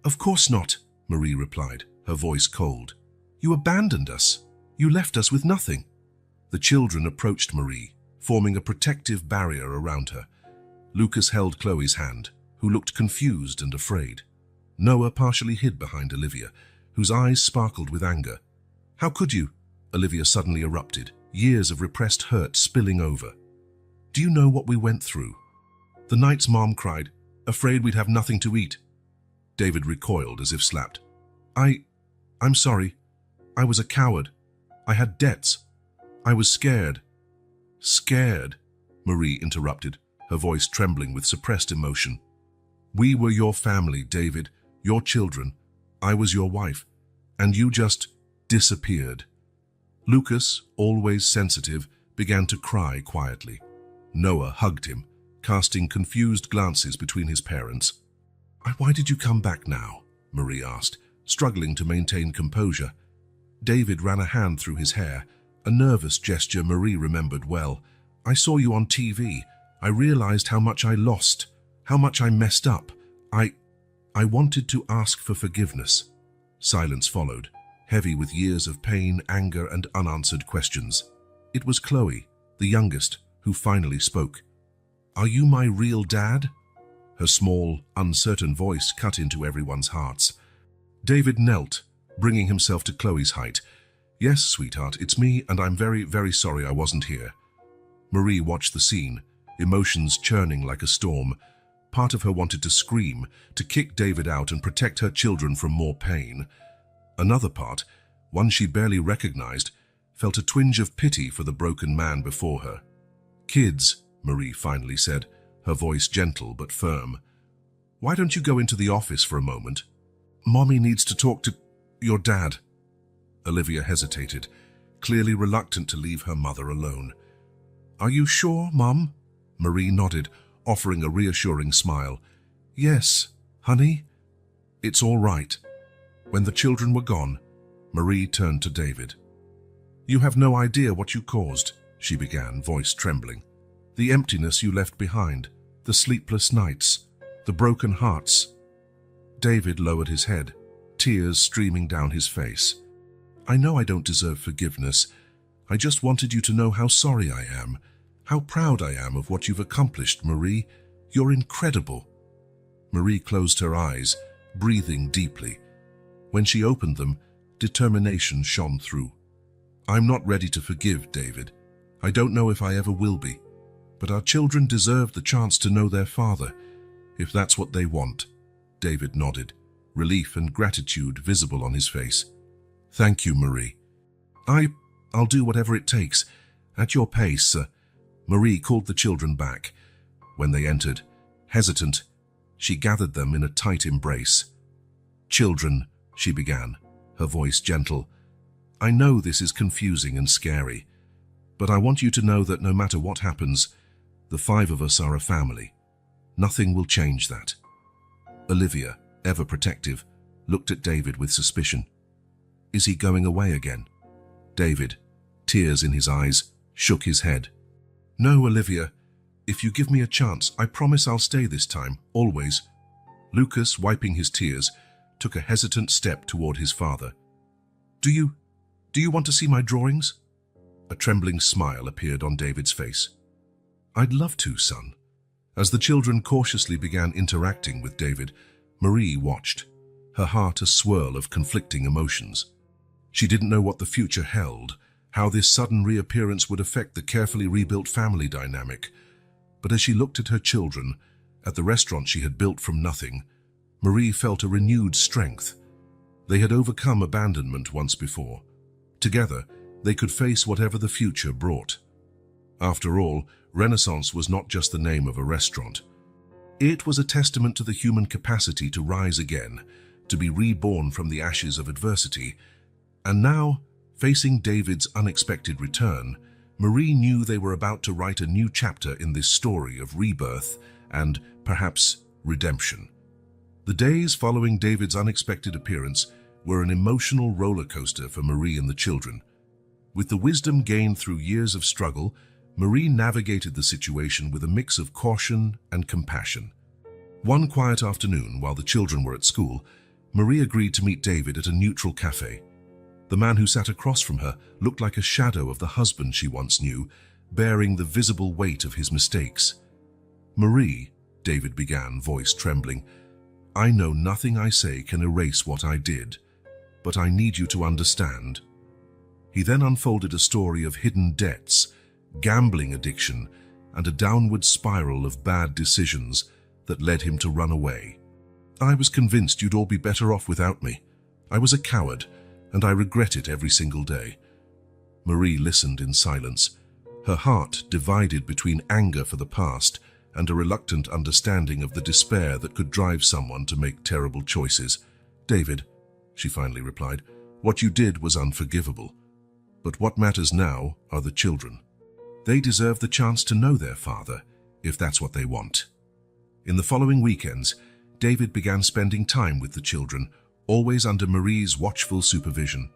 "Of course not," Marie replied, her voice cold. "You abandoned us. You left us with nothing." The children approached Marie, forming a protective barrier around her. Lucas held Chloe's hand, who looked confused and afraid. Noah partially hid behind Olivia, whose eyes sparkled with anger. "How could you?" Olivia suddenly erupted, years of repressed hurt spilling over. "Do you know what we went through? The nights Mom cried, afraid we'd have nothing to eat." David recoiled as if slapped. I'm sorry. I was a coward. I had debts. I was scared." "Scared?" Marie interrupted, her voice trembling with suppressed emotion. "We were your family, David, your children. I was your wife, and you just disappeared." Lucas, always sensitive, began to cry quietly. Noah hugged him, casting confused glances between his parents. "Why did you come back now?" Marie asked, struggling to maintain composure. David ran a hand through his hair, a nervous gesture Marie remembered well. "I saw you on TV. I realized how much I lost, how much I messed up. I wanted to ask for forgiveness. Silence followed, heavy with years of pain, anger, and unanswered questions. It was Chloe, the youngest, who finally spoke. "Are you my real dad?" Her small, uncertain voice cut into everyone's hearts. David knelt, bringing himself to Chloe's height. "Yes, sweetheart, it's me, and I'm very, very sorry I wasn't here." Marie watched the scene, emotions churning like a storm. Part of her wanted to scream, to kick David out and protect her children from more pain. Another part, one she barely recognized, felt a twinge of pity for the broken man before her. "Kids," Marie finally said, her voice gentle but firm, "why don't you go into the office for a moment? Mommy needs to talk to your dad." Olivia hesitated, clearly reluctant to leave her mother alone. "Are you sure, Mum?" Marie nodded, offering a reassuring smile. "Yes, honey, it's all right." When the children were gone, Marie turned to David. "You have no idea what you caused," she began, voice trembling. "The emptiness you left behind, the sleepless nights, the broken hearts." David lowered his head, tears streaming down his face. "I know I don't deserve forgiveness. I just wanted you to know how sorry I am, how proud I am of what you've accomplished, Marie. You're incredible." Marie closed her eyes, breathing deeply. When she opened them, determination shone through. "I'm not ready to forgive, David. I don't know if I ever will be. But our children deserve the chance to know their father, if that's what they want." David nodded, relief and gratitude visible on his face. "Thank you, Marie. I'll do whatever it takes. At your pace." Marie called the children back. When they entered, hesitant, she gathered them in a tight embrace. "Children," she began, her voice gentle, "I know this is confusing and scary, but I want you to know that no matter what happens, the 5 of us are a family. Nothing will change that." Olivia, ever protective, looked at David with suspicion. "Is he going away again?" David, tears in his eyes, shook his head. "No, Olivia. If you give me a chance, I promise I'll stay this time, always." Lucas, wiping his tears, took a hesitant step toward his father. Do you want to see my drawings?" A trembling smile appeared on David's face. "I'd love to, son." As the children cautiously began interacting with David, Marie watched, her heart a swirl of conflicting emotions. She didn't know what the future held, how this sudden reappearance would affect the carefully rebuilt family dynamic. But as she looked at her children, at the restaurant she had built from nothing, Marie felt a renewed strength. They had overcome abandonment once before. Together, they could face whatever the future brought. After all, Renaissance was not just the name of a restaurant. It was a testament to the human capacity to rise again, to be reborn from the ashes of adversity. And now, facing David's unexpected return, Marie knew they were about to write a new chapter in this story of rebirth and, perhaps, redemption. The days following David's unexpected appearance were an emotional roller coaster for Marie and the children. With the wisdom gained through years of struggle, Marie navigated the situation with a mix of caution and compassion. One quiet afternoon, while the children were at school, Marie agreed to meet David at a neutral cafe. The man who sat across from her looked like a shadow of the husband she once knew, bearing the visible weight of his mistakes. "Marie," David began, voice trembling, "I know nothing I say can erase what I did, but I need you to understand." He then unfolded a story of hidden debts, gambling addiction, and a downward spiral of bad decisions that led him to run away. "I was convinced you'd all be better off without me. I was a coward, and I regret it every single day." Marie listened in silence, her heart divided between anger for the past and a reluctant understanding of the despair that could drive someone to make terrible choices. "David," she finally replied, "what you did was unforgivable. But what matters now are the children. They deserve the chance to know their father, if that's what they want." In the following weekends, David began spending time with the children, always under Marie's watchful supervision.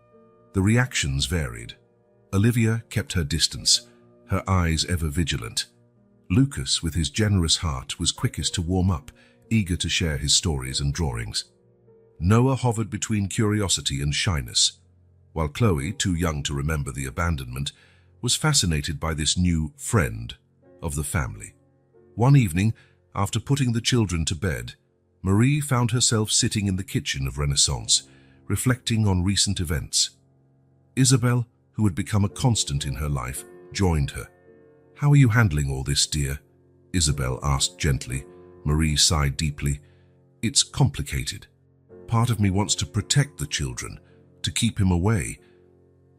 The reactions varied. Olivia kept her distance, her eyes ever vigilant. Lucas, with his generous heart, was quickest to warm up, eager to share his stories and drawings. Noah hovered between curiosity and shyness, while Chloe, too young to remember the abandonment, was fascinated by this new friend of the family. One evening, after putting the children to bed, Marie found herself sitting in the kitchen of Renaissance, reflecting on recent events. Isabel, who had become a constant in her life, joined her. "How are you handling all this, dear?" Isabel asked gently. Marie sighed deeply. "It's complicated. Part of me wants to protect the children, to keep him away,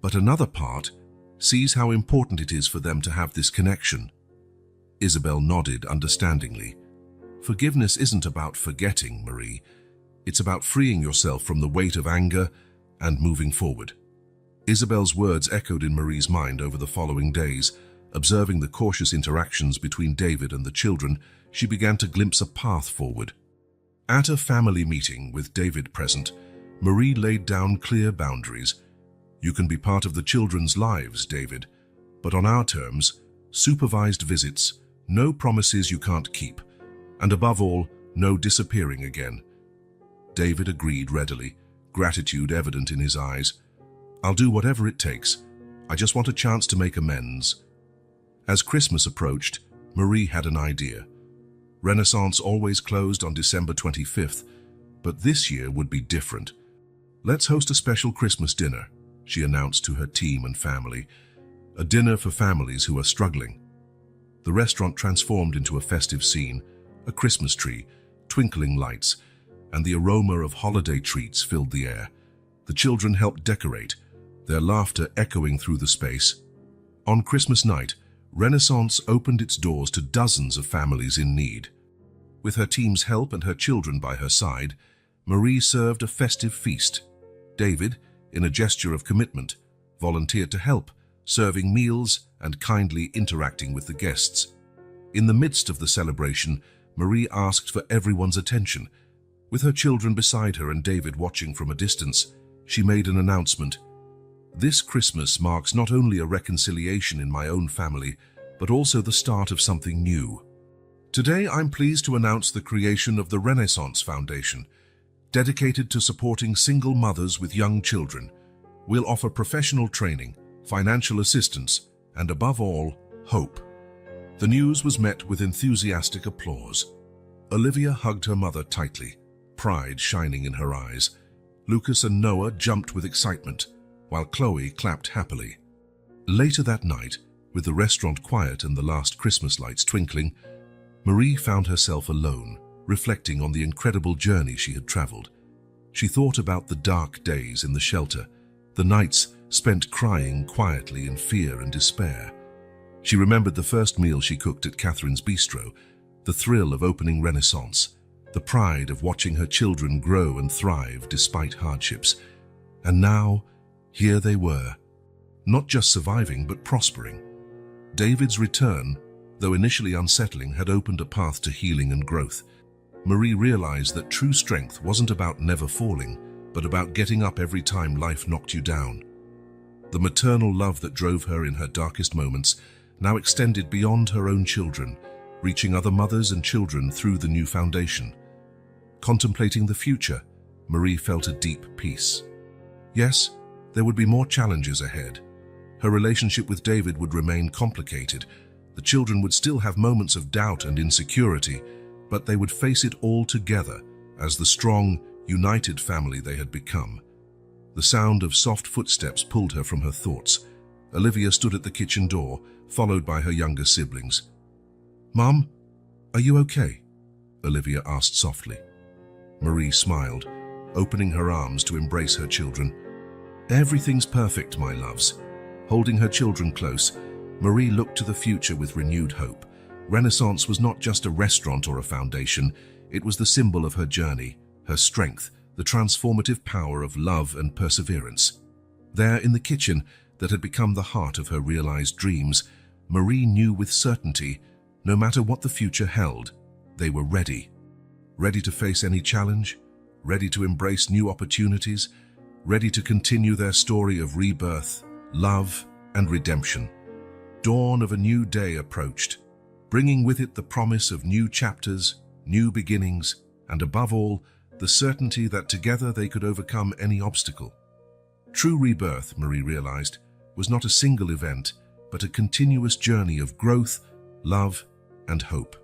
but another part sees how important it is for them to have this connection." Isabel nodded understandingly. "Forgiveness isn't about forgetting, Marie. It's about freeing yourself from the weight of anger and moving forward." Isabel's words echoed in Marie's mind over the following days. Observing the cautious interactions between David and the children, she began to glimpse a path forward. At a family meeting with David present, Marie laid down clear boundaries. "You can be part of the children's lives, David, but on our terms, supervised visits, no promises you can't keep, and above all, no disappearing again." David agreed readily, gratitude evident in his eyes. "I'll do whatever it takes. I just want a chance to make amends." As Christmas approached, Marie had an idea. Renaissance always closed on December 25th, but this year would be different. "Let's host a special Christmas dinner," she announced to her team and family. "A dinner for families who are struggling." The restaurant transformed into a festive scene, a Christmas tree, twinkling lights, and the aroma of holiday treats filled the air. The children helped decorate, their laughter echoing through the space. On Christmas night, Renaissance opened its doors to dozens of families in need. With her team's help and her children by her side, Marie served a festive feast. David, in a gesture of commitment, volunteered to help, serving meals and kindly interacting with the guests. In the midst of the celebration, Marie asked for everyone's attention. With her children beside her and David watching from a distance, she made an announcement. "This Christmas marks not only a reconciliation in my own family, but also the start of something new. Today I'm pleased to announce the creation of the Renaissance Foundation, dedicated to supporting single mothers with young children. We'll offer professional training, financial assistance, and above all, hope." The news was met with enthusiastic applause. Olivia hugged her mother tightly, pride shining in her eyes. Lucas and Noah jumped with excitement, while Chloe clapped happily. Later that night, with the restaurant quiet and the last Christmas lights twinkling, Marie found herself alone, reflecting on the incredible journey she had traveled. She thought about the dark days in the shelter, the nights spent crying quietly in fear and despair. She remembered the first meal she cooked at Catherine's bistro, the thrill of opening Renaissance, the pride of watching her children grow and thrive despite hardships. And now, here they were, not just surviving but prospering. David's return, though initially unsettling, had opened a path to healing and growth. Marie realized that true strength wasn't about never falling, but about getting up every time life knocked you down. The maternal love that drove her in her darkest moments now extended beyond her own children, reaching other mothers and children through the new foundation. Contemplating the future, Marie felt a deep peace. Yes, there would be more challenges ahead. Her relationship with David would remain complicated. The children would still have moments of doubt and insecurity, but they would face it all together as the strong, united family they had become. The sound of soft footsteps pulled her from her thoughts. Olivia stood at the kitchen door, followed by her younger siblings. "Mom, are you okay?" Olivia asked softly. Marie smiled, opening her arms to embrace her children. "Everything's perfect, my loves." Holding her children close, Marie looked to the future with renewed hope. Renaissance was not just a restaurant or a foundation, it was the symbol of her journey, her strength, the transformative power of love and perseverance. There in the kitchen that had become the heart of her realized dreams, Marie knew with certainty, no matter what the future held, they were ready. Ready to face any challenge, ready to embrace new opportunities, ready to continue their story of rebirth, love, and redemption. Dawn of a new day approached, bringing with it the promise of new chapters, new beginnings, and above all, the certainty that together they could overcome any obstacle. True rebirth, Marie realized, was not a single event, but a continuous journey of growth, love, and hope.